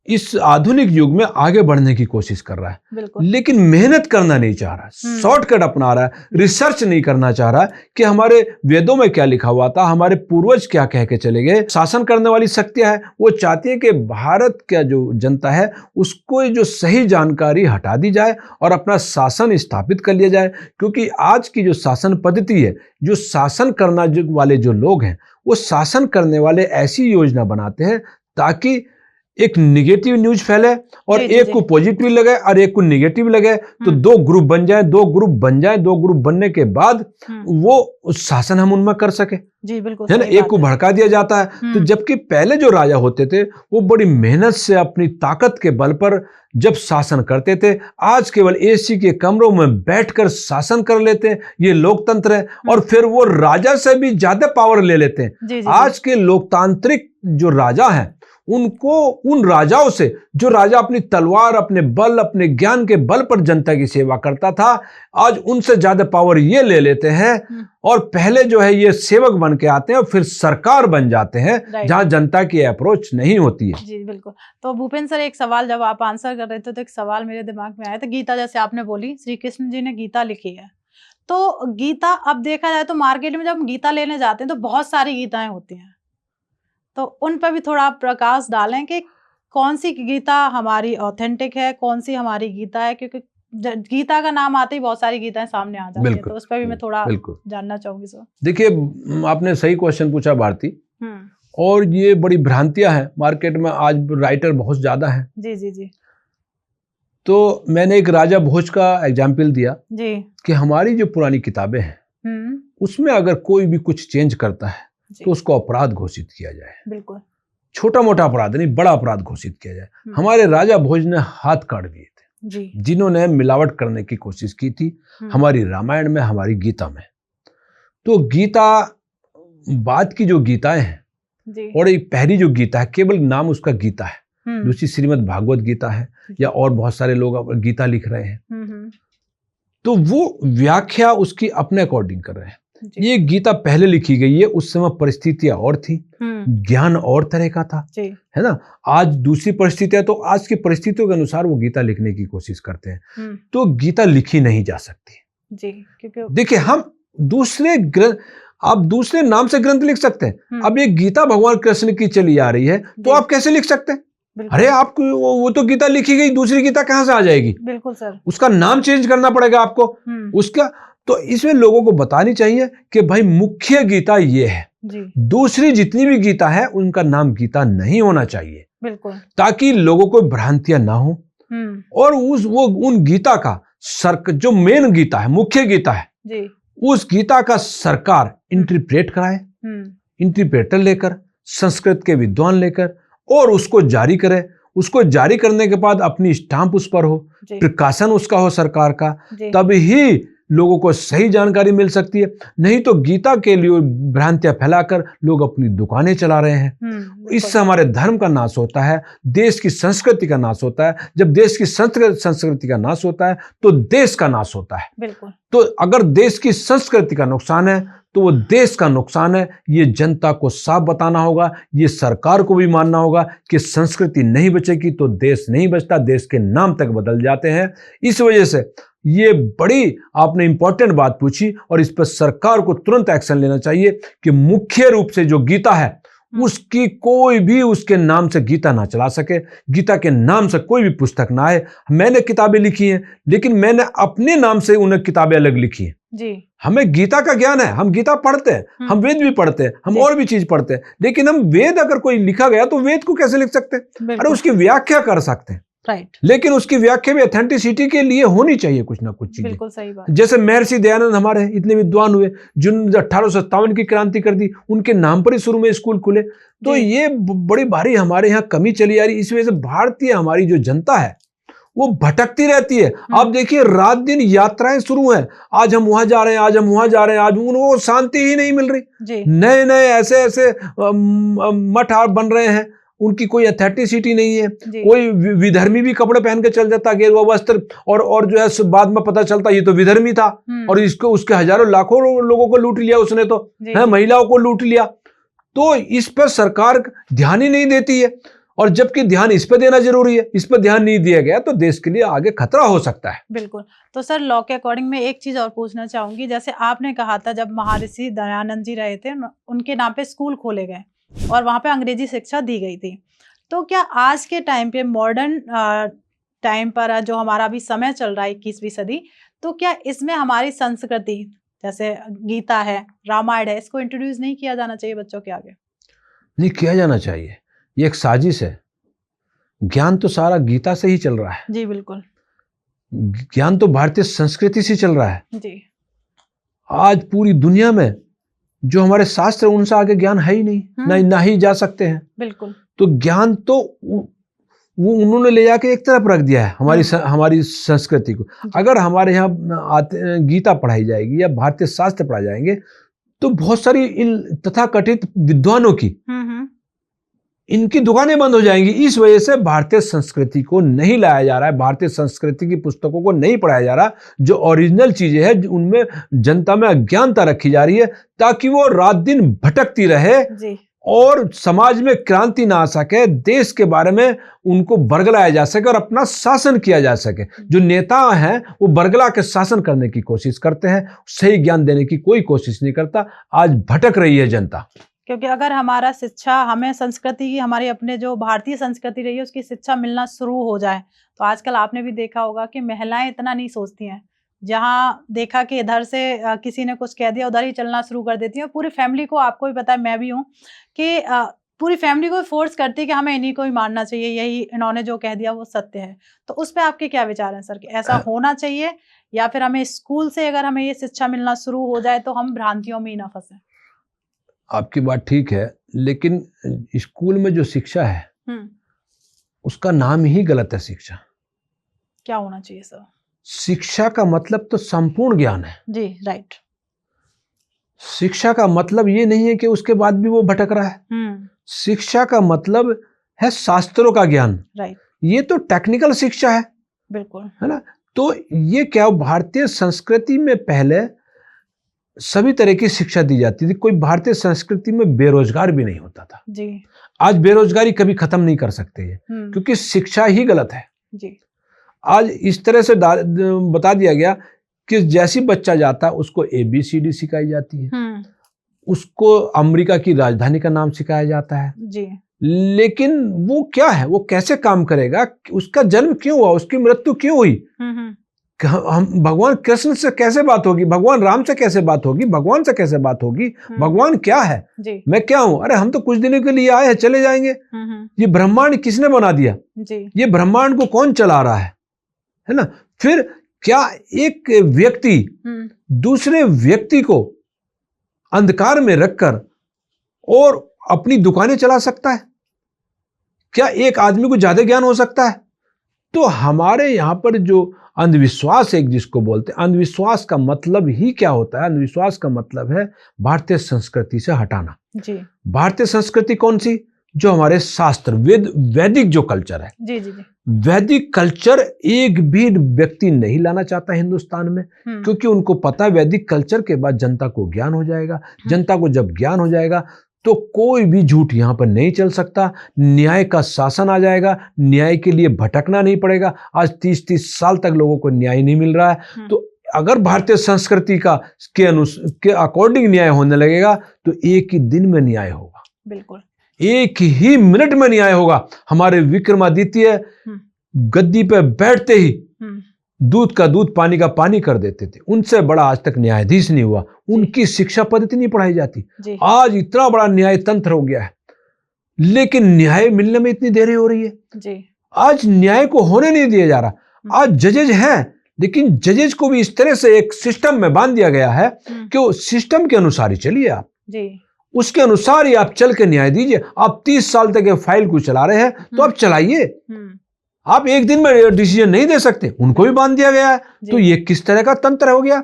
इस आधुनिक युग में आगे बढ़ने की कोशिश कर रहा है, लेकिन मेहनत करना नहीं चाह रहा, शॉर्टकट अपना रहा है, रिसर्च नहीं करना चाह रहा कि हमारे वेदों में क्या लिखा हुआ था, हमारे पूर्वज क्या कह के चले गए। शासन करने वाली शक्तियां हैं, वो चाहती है कि भारत का जो जनता है उसको जो सही जानकारी हटा दी जाए और अपना शासन स्थापित कर लिया जाए। क्योंकि आज की जो शासन पद्धति है, जो शासन करना वाले जो लोग हैं, वो शासन करने वाले ऐसी योजना बनाते हैं ताकि एक निगेटिव न्यूज फैले और एक को पॉजिटिव लगे और एक को निगेटिव लगे, तो दो ग्रुप बन जाए, दो ग्रुप बनने के बाद वो शासन हम उनमें कर सके। जी बिल्कुल, है ना। एक को भड़का दिया जाता है। तो जबकि पहले जो राजा होते थे वो बड़ी मेहनत से अपनी ताकत के बल पर जब शासन करते थे, आज केवल एसी के कमरों में बैठकर शासन कर लेते हैं, ये लोकतंत्र है। और फिर वो राजा से भी ज्यादा पावर ले लेते हैं। आज के लोकतांत्रिक जो राजा हैं, उनको उन राजाओं से, जो राजा अपनी तलवार, अपने बल, अपने ज्ञान के बल पर जनता की सेवा करता था, आज उनसे ज्यादा पावर ये ले लेते हैं। और पहले जो है ये सेवक बन के आते हैं और फिर सरकार बन जाते हैं, जहां जनता की अप्रोच नहीं होती है। जी बिल्कुल। तो भूपेंद्र सर, एक सवाल जब आप आंसर कर रहे थे तो एक सवाल मेरे दिमाग में आया था। गीता, जैसे आपने बोली, श्री कृष्ण जी ने गीता लिखी है, तो गीता अब देखा जाए तो मार्केट में जब हम गीता लेने जाते हैं तो बहुत सारी गीताएं होती हैं, तो उन पर भी थोड़ा आप प्रकाश डालें कि कौन सी गीता हमारी ऑथेंटिक है, कौन सी हमारी गीता है। क्योंकि गीता का नाम आते ही बहुत सारी गीताएं सामने आ जाती है, तो उस पर भी मैं थोड़ा जानना चाहूंगी सर। देखिए, आपने सही क्वेश्चन पूछा भारती, और ये बड़ी भ्रांतियां हैं मार्केट में। आज राइटर बहुत ज्यादा है। जी जी जी। तो मैंने एक राजा भोज का एग्जाम्पल दिया जी कि हमारी जो पुरानी किताबें हैं उसमें अगर कोई भी कुछ चेंज करता है तो उसको अपराध घोषित किया जाए। बिल्कुल। छोटा मोटा अपराध नहीं, बड़ा अपराध घोषित किया जाए। हमारे राजा भोज ने हाथ काट दिए थे जी। जिन्होंने मिलावट करने की कोशिश की थी हमारी रामायण में, हमारी गीता में। तो गीता बाद की जो गीताएं हैं जी। और एक पहली जो गीता है, केवल नाम उसका गीता है, दूसरी श्रीमद् भागवत गीता है, या और बहुत सारे लोग गीता लिख रहे हैं, तो वो व्याख्या उसकी अपने अकॉर्डिंग कर रहे हैं। ये गीता पहले लिखी गई है, उस समय परिस्थितियां और थी, ज्ञान और तरह का था, है ना। आज दूसरी परिस्थितियां, तो आज की परिस्थितियों के अनुसार वो गीता लिखने की कोशिश करते हैं। तो गीता लिखी नहीं जा सकती जी, क्योंकि देखिए हम दूसरे ग्रंथ, आप दूसरे नाम से ग्रंथ लिख सकते हैं। अब ये गीता भगवान कृष्ण की चली आ रही है तो आप कैसे लिख सकते हैं? अरे आपको वो तो गीता लिखी गई, दूसरी गीता कहां से आ जाएगी? बिल्कुल सर, उसका नाम चेंज करना पड़ेगा आपको उसका। तो इसमें लोगों को बतानी चाहिए कि भाई मुख्य गीता ये है जी। दूसरी जितनी भी गीता है उनका नाम गीता नहीं होना चाहिए, बिल्कुल, ताकि लोगों को भ्रांतियां ना हो। और उन गीता का जो मेन गीता है, मुख्य गीता है जी, उस गीता का सरकार इंटरप्रेट कराए, इंटरप्रेटर लेकर, संस्कृत के विद्वान लेकर, और उसको जारी करे। उसको जारी करने के बाद अपनी स्टाम्प उस पर हो, प्रकाशन उसका हो सरकार का, तब ही लोगों को सही जानकारी मिल सकती है। नहीं तो गीता के लिए भ्रांतियां फैलाकर लोग अपनी दुकानें चला रहे हैं। इससे हमारे धर्म का नाश होता है, देश की संस्कृति का नाश होता है। जब देश की संस्कृति का नाश होता है तो देश का नाश होता है। बिल्कुल। तो अगर देश की संस्कृति का नुकसान है तो वो देश का नुकसान है। ये जनता को साफ बताना होगा, ये सरकार को भी मानना होगा कि संस्कृति नहीं बचेगी तो देश नहीं बचता, देश के नाम तक बदल जाते हैं। इस वजह से ये बड़ी आपने इंपॉर्टेंट बात पूछी और इस पर सरकार को तुरंत एक्शन लेना चाहिए कि मुख्य रूप से जो गीता है उसकी कोई भी उसके नाम से गीता ना चला सके, गीता के नाम से कोई भी पुस्तक ना आए। मैंने किताबें लिखी हैं लेकिन मैंने अपने नाम से उन्हें किताबें अलग लिखी हैं जी। हमें गीता का ज्ञान है, हम गीता पढ़ते हैं, हम वेद भी पढ़ते हैं, हम और भी चीज पढ़ते हैं, लेकिन हम वेद अगर कोई लिखा गया तो वेद को कैसे लिख सकते हैं? अरे उसकी व्याख्या कर सकते हैं, राइट, लेकिन उसकी व्याख्या भी ऑथेंटिसिटी के लिए होनी चाहिए कुछ ना कुछ चीजें। बिल्कुल सही बात। जैसे महर्षि दयानंद हमारे इतने विद्वान हुए जिन्होंने 1857 की क्रांति कर दी, उनके नाम पर ही शुरू में स्कूल खुले। तो ये बड़ी भारी हमारे यहाँ कमी चली आ रही। इस वजह से भारतीय हमारी जो जनता है वो भटकती रहती है। आप देखिए रात दिन यात्राएं शुरू हैं, आज हम वहां जा रहे हैं, आज हम वहां जा रहे हैं, आज उनको शांति ही नहीं मिल रही। नए नए ऐसे ऐसे मठ बन रहे हैं, उनकी कोई अथेंटिसिटी नहीं है। कोई विधर्मी भी कपड़े पहन के चल जाता, गेरुआ वस्त्र, और जो है बाद में पता चलता ये तो विधर्मी था, और इसको उसके हजारों लाखों लोगों को लूट लिया उसने, तो है महिलाओं को लूट लिया। तो इस पर सरकार ध्यान ही नहीं देती है, और जबकि ध्यान इस पर देना जरूरी है। इस पर ध्यान नहीं दिया गया तो देश के लिए आगे खतरा हो सकता है। बिल्कुल। तो सर लॉ के अकॉर्डिंग मैं एक चीज और पूछना चाहूंगी, जैसे आपने कहा था जब महर्षि दयानंद जी रहे थे उनके नाम पे स्कूल खोले गए और वहां पे अंग्रेजी शिक्षा दी गई थी, तो क्या आज के टाइम पे मॉडर्न टाइम पर जो हमारा अभी समय चल रहा है 21वीं सदी, तो क्या इसमें हमारी संस्कृति जैसे गीता है, रामायण है, इसको इंट्रोड्यूस नहीं किया जाना चाहिए बच्चों के आगे? नहीं किया जाना चाहिए, ये एक साजिश है। ज्ञान तो सारा गीता से ही चल रहा है जी। बिल्कुल। ज्ञान तो भारतीय संस्कृति से चल रहा है जी। आज पूरी दुनिया में जो हमारे शास्त्र उनसे आगे ज्ञान है ही नहीं, ना ही जा सकते हैं। बिल्कुल। तो ज्ञान तो वो उन्होंने ले जाके एक तरफ रख दिया है हमारी संस्कृति को। अगर हमारे यहाँ गीता पढ़ाई जाएगी या भारतीय शास्त्र पढ़ाए जाएंगे तो बहुत सारी इन तथाकथित विद्वानों की इनकी दुकानें बंद हो जाएंगी। इस वजह से भारतीय संस्कृति को नहीं लाया जा रहा है, भारतीय संस्कृति की पुस्तकों को नहीं पढ़ाया जा रहा। जो ओरिजिनल चीजें हैं उनमें जनता में अज्ञानता रखी जा रही है ताकि वो रात दिन भटकती रहे जी। और समाज में क्रांति ना आ सके, देश के बारे में उनको बरगलाया जा सके और अपना शासन किया जा सके। जो नेता हैं वो बरगला के शासन करने की कोशिश करते हैं, सही ज्ञान देने की कोई कोशिश नहीं करता। आज भटक रही है जनता। क्योंकि अगर हमारा शिक्षा, हमें संस्कृति की, हमारी अपने जो भारतीय संस्कृति रही है उसकी शिक्षा मिलना शुरू हो जाए, तो आजकल आपने भी देखा होगा कि महिलाएं इतना नहीं सोचती हैं। जहाँ देखा कि इधर से किसी ने कुछ कह दिया उधर ही चलना शुरू कर देती हैं। पूरी फैमिली को, आपको भी पता है, मैं भी हूँ, कि पूरी फैमिली को फोर्स करती है कि हमें इन्हीं को ही मानना चाहिए, यही इन्होंने जो कह दिया वो सत्य है। तो उस पे आपके क्या विचार हैं सर, कि ऐसा होना चाहिए या फिर हमें स्कूल से अगर हमें ये शिक्षा मिलना शुरू हो जाए तो हम भ्रांतियों में ही ना फंसे? आपकी बात ठीक है, लेकिन स्कूल में जो शिक्षा है उसका नाम ही गलत है। शिक्षा क्या होना चाहिए सर? शिक्षा का मतलब तो संपूर्ण ज्ञान है जी, राइट। शिक्षा का मतलब ये नहीं है कि उसके बाद भी वो भटक रहा है। शिक्षा का मतलब है शास्त्रों का ज्ञान। राइट। ये तो टेक्निकल शिक्षा है, बिल्कुल, है ना। तो ये क्या, भारतीय संस्कृति में पहले सभी तरह की शिक्षा दी जाती थी। कोई भारतीय संस्कृति में बेरोजगार भी नहीं होता था जी। आज बेरोजगारी कभी खत्म नहीं कर सकते ये, क्योंकि शिक्षा ही गलत है जी। आज इस तरह से बता दिया गया कि जैसी बच्चा जाता उसको ABCD सिखाई जाती है, उसको अमेरिका की राजधानी का नाम सिखाया जाता है जी। लेकिन वो क्या है, वो कैसे काम करेगा, उसका जन्म क्यों हुआ, उसकी मृत्यु क्यों हुई, हम भगवान कृष्ण से कैसे बात होगी, भगवान राम से कैसे बात होगी, भगवान से कैसे बात होगी, भगवान क्या है, मैं क्या हूं, अरे हम तो कुछ दिनों के लिए आए हैं चले जाएंगे। ये ब्रह्मांड किसने बना दिया, ये ब्रह्मांड को कौन चला रहा है ना। फिर क्या एक व्यक्ति दूसरे व्यक्ति को अंधकार में रखकर और अपनी दुकानें चला सकता है? क्या एक आदमी को ज्यादा ज्ञान हो सकता है? तो हमारे यहां पर जो अंधविश्वास है, जिसको बोलते हैं, अंधविश्वास का मतलब ही क्या होता है? अंधविश्वास का मतलब है भारतीय संस्कृति से हटाना। जी। भारतीय संस्कृति कौन सी? जो हमारे शास्त्र, वैदिक जो कल्चर है। जी जी जी। वैदिक कल्चर एक भी व्यक्ति नहीं लाना चाहता हिंदुस्तान में, क्योंकि उनको पता है वैदिक कल्चर के बाद जनता को ज्ञान हो जाएगा। जनता को जब ज्ञान हो जाएगा तो कोई भी झूठ यहां पर नहीं चल सकता, न्याय का शासन आ जाएगा, न्याय के लिए भटकना नहीं पड़ेगा। आज 30-30 साल तक लोगों को न्याय नहीं मिल रहा है। तो अगर भारतीय संस्कृति के अकॉर्डिंग न्याय होने लगेगा तो एक ही दिन में न्याय होगा। बिल्कुल, एक ही मिनट में न्याय होगा। हमारे विक्रमादित्य गद्दी पे बैठते ही दूध का दूध, पानी का पानी कर देते थे। उनसे बड़ा आज तक न्यायाधीश नहीं हुआ। उनकी शिक्षा पद्धति नहीं पढ़ाई जाती। आज इतना बड़ा न्याय तंत्र हो गया है, लेकिन न्याय मिलने में इतनी देरी हो रही है जी। आज न्याय को होने नहीं दिया जा रहा। आज जजेज हैं, लेकिन जजेज को भी इस तरह से एक सिस्टम में बांध दिया गया है कि वो सिस्टम के अनुसार ही चलिए आप जी। उसके अनुसार ही आप चल के न्याय दीजिए। आप 30 साल तक फाइल को चला रहे हैं तो आप चलाइए। आप एक दिन में डिसीजन नहीं दे सकते, उनको भी बांध दिया गया है। तो ये किस तरह का तंत्र हो गया?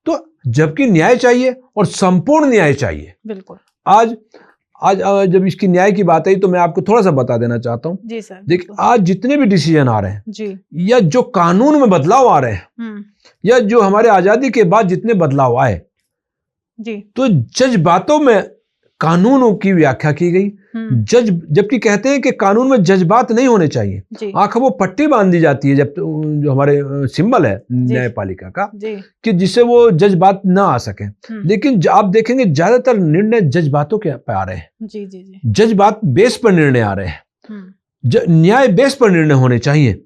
तो जबकि न्याय चाहिए और संपूर्ण न्याय चाहिए। बिल्कुल। आज जब इसकी न्याय की बात आई तो मैं आपको थोड़ा सा बता देना चाहता हूं जी सर। देखिए, आज जितने भी डिसीजन आ रहे हैं जी, या जो कानून में बदलाव आ रहे हैं, या जो हमारे आजादी के बाद जितने बदलाव आए जी, तो जज्बातों में कानूनों की व्याख्या की गई। जबकि कहते हैं कि कानून में जज्बात नहीं होने चाहिए। आंखों वो पट्टी बांध दी जाती है, जब जो हमारे सिंबल है न्यायपालिका का, कि जिससे वो जज्बात ना आ सके। लेकिन आप देखेंगे ज्यादातर निर्णय जज्बातों के पे आ रहे हैं। जज्बात बेस पर निर्णय आ रहे हैं। न्याय बेस पर निर्णय होने चाहिए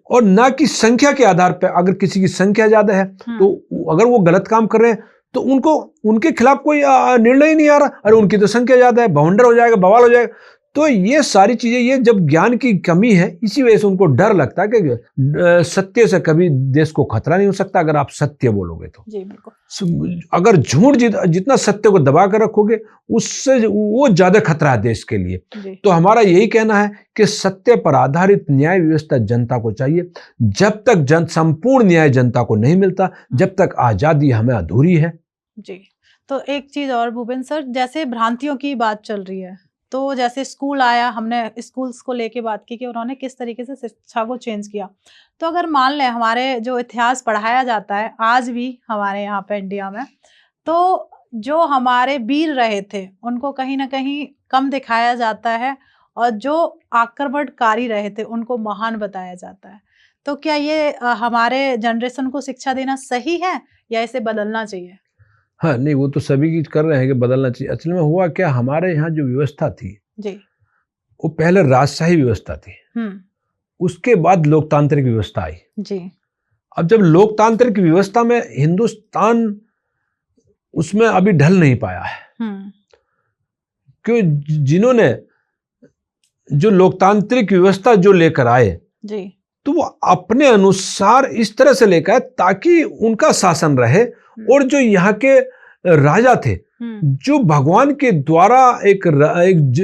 और ना कि संख्या के आधार पर। अगर किसी की संख्या ज्यादा है तो अगर वो गलत काम कर रहे हैं तो उनके खिलाफ कोई निर्णय ही नहीं आ रहा। अरे उनकी तो संख्या ज्यादा है, बवंडर हो जाएगा, बवाल हो जाएगा। तो ये सारी चीजें, ये जब ज्ञान की कमी है, इसी वजह से उनको डर लगता है कि सत्य से कभी देश को खतरा नहीं हो सकता अगर आप सत्य बोलोगे तो जी। बिल्कुल। अगर झूठ जितना सत्य को दबा कर रखोगे, उससे वो ज्यादा खतरा है देश के लिए। तो हमारा यही कहना है कि सत्य पर आधारित न्याय व्यवस्था जनता को चाहिए। जब तक संपूर्ण न्याय जनता को नहीं मिलता, जब तक आजादी हमें अधूरी है जी। तो एक चीज और भूपेंद्र सर, जैसे भ्रांतियों की बात चल रही है, तो जैसे स्कूल आया, हमने स्कूल्स को लेके बात की कि उन्होंने किस तरीके से शिक्षा को चेंज किया। तो अगर मान लें हमारे जो इतिहास पढ़ाया जाता है आज भी हमारे यहाँ पे इंडिया में, तो जो हमारे वीर रहे थे उनको कहीं ना कहीं कम दिखाया जाता है और जो आक्रमणकारी रहे थे उनको महान बताया जाता है। तो क्या ये हमारे जनरेशन को शिक्षा देना सही है या इसे बदलना चाहिए? हाँ, नहीं, वो तो सभी की कर रहे हैं कि बदलना चाहिए। असल में हुआ क्या, हमारे यहाँ जो व्यवस्था थी जी, वो पहले राजशाही व्यवस्था थी, उसके बाद लोकतांत्रिक व्यवस्था आई जी। अब जब लोकतांत्रिक व्यवस्था में हिंदुस्तान उसमें अभी ढल नहीं पाया है, कि जिन्होंने जो लोकतांत्रिक व्यवस्था जो लेकर आए जी, तो वो अपने अनुसार इस तरह से लेकर आए ताकि उनका शासन रहे। और जो यहाँ के राजा थे, जो भगवान के द्वारा एक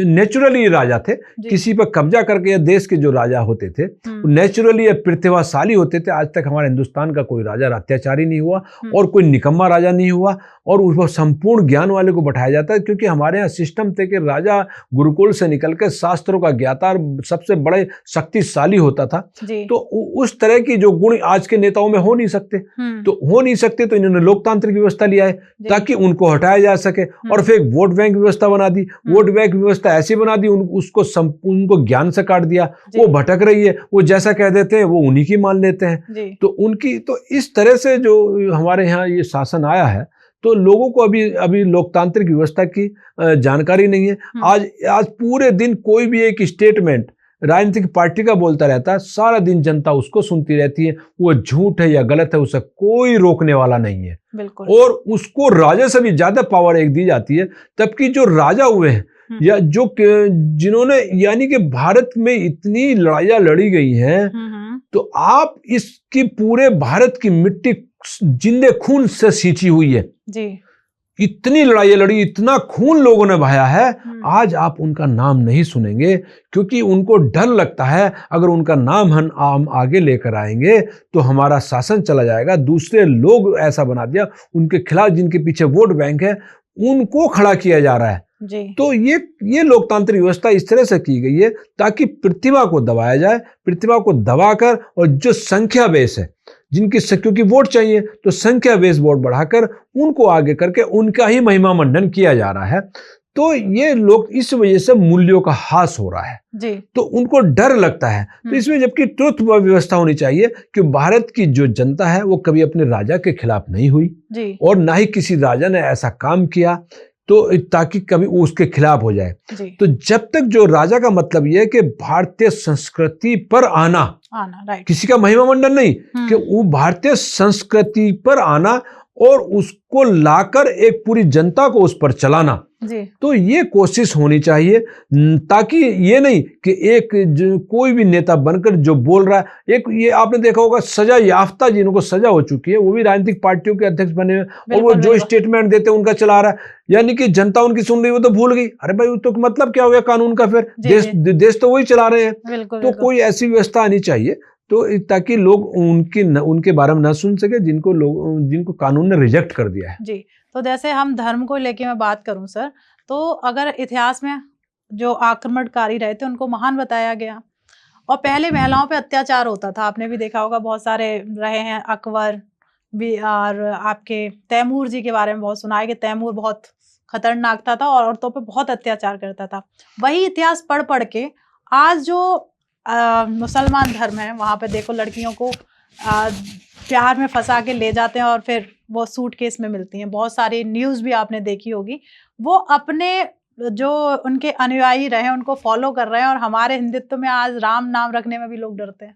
नेचुरली राजा थे, किसी पर कब्जा करके, या देश के जो राजा होते थे नेचुरली या प्रतिभाशाली होते थे। आज तक हमारे हिंदुस्तान का कोई राजा अत्याचारी नहीं हुआ और कोई निकम्मा राजा नहीं हुआ, और उसको संपूर्ण ज्ञान वाले को बैठाया जाता है, क्योंकि हमारे यहाँ सिस्टम थे कि राजा गुरुकुल से निकलकर शास्त्रों का ज्ञाता और सबसे बड़े शक्तिशाली होता था। तो उस तरह की जो गुण आज के नेताओं में हो नहीं सकते, तो इन्होंने लोकतांत्रिक व्यवस्था लिया है ताकि उनको हटाया जा सके। और फिर वोट बैंक व्यवस्था बना दी। वोट बैंक व्यवस्था ऐसी बना दी, उनको ज्ञान से काट दिया। वो भटक रही है, वो जैसा कह देते हैं वो उन्हीं की मान लेते हैं। तो इस तरह से जो हमारे यहाँ ये शासन आया है, तो लोगों को अभी लोकतांत्रिक व्यवस्था की जानकारी नहीं है। आज पूरे दिन कोई भी एक स्टेटमेंट राजनीतिक पार्टी का बोलता रहता है, सारा दिन जनता उसको सुनती रहती है। वो झूठ है या गलत है, उसे कोई रोकने वाला नहीं है। बिल्कुल। और उसको राजा से भी ज्यादा पावर एक दी जाती है। तबकि जो राजा हुए हैं या जिन्होंने, यानी कि भारत में इतनी लड़ाइयां लड़ी गई हैं, तो आप इसकी पूरे भारत की मिट्टी जिंदे खून से सींची हुई है जी। इतनी लड़ाइयां लड़ी, इतना खून लोगों ने बहाया है। आज आप उनका नाम नहीं सुनेंगे, क्योंकि उनको डर लगता है अगर उनका नाम हम आगे लेकर आएंगे तो हमारा शासन चला जाएगा। दूसरे लोग ऐसा बना दिया, उनके खिलाफ जिनके पीछे वोट बैंक है उनको खड़ा किया जा रहा है जी। तो ये लोकतांत्रिक व्यवस्था इस तरह से की गई है ताकि प्रतिभा को दबाया जाए। प्रतिभा को दबाकर, और जो संख्या बेस है क्योंकि वोट चाहिए, तो संख्या बेस वोट बढ़ाकर उनको आगे करके उनका ही महिमा मंडन किया जा रहा है। तो ये लोग इस वजह से मूल्यों का ह्रास हो रहा है जी। तो उनको डर लगता है। तो इसमें जबकि ट्रुथ व्यवस्था होनी चाहिए कि भारत की जो जनता है वो कभी अपने राजा के खिलाफ नहीं हुई जी। और ना ही किसी राजा ने ऐसा काम किया तो ताकि कभी उसके खिलाफ हो जाए जी। तो जब तक जो राजा का मतलब यह है कि भारतीय संस्कृति पर आना राइट, किसी का महिमा मंडन नहीं, कि वो भारतीय संस्कृति पर आना और उसको लाकर एक पूरी जनता को उस पर चलाना जी। तो ये कोशिश होनी चाहिए, ताकि ये नहीं कि कोई भी नेता बनकर जो बोल रहा है। एक ये आपने देखा होगा, सजा याफ्ता जिनको सजा हो चुकी है वो भी राजनीतिक पार्टियों के अध्यक्ष बने हुए, और वो जो स्टेटमेंट देते हैं उनका चला रहा है, यानी कि जनता उनकी सुन रही, वो तो भूल गई। अरे भाई, तो मतलब क्या हो गया कानून का? फिर देश तो वही चला रहे हैं। तो कोई ऐसी व्यवस्था आनी चाहिए तो ताकि लोग उनके बारे में ना सुन सके जिनको कानून ने रिजेक्ट कर दिया है जी। तो जैसे हम धर्म को लेके मैं बात करूं सर, तो अगर इतिहास में जो आक्रमणकारी रहे थे उनको महान बताया गया, और पहले महिलाओं पे अत्याचार होता था, आपने भी देखा होगा, बहुत सारे रहे हैं, अकबर भी, और आपके तैमूर जी के बारे में बहुत सुना है कि तैमूर बहुत खतरनाक था और औरतों पे बहुत अत्याचार करता था। वही इतिहास पढ़ पढ़ के आज जो मुसलमान धर्म है, वहां पे देखो लड़कियों को प्यार में फंसा के ले जाते हैं और फिर वो सूटकेस में मिलती हैं। बहुत सारी न्यूज भी आपने देखी होगी। वो अपने जो उनके अनुयायी रहे उनको फॉलो कर रहे हैं, और हमारे हिंदुत्व में आज राम नाम रखने में भी लोग डरते हैं।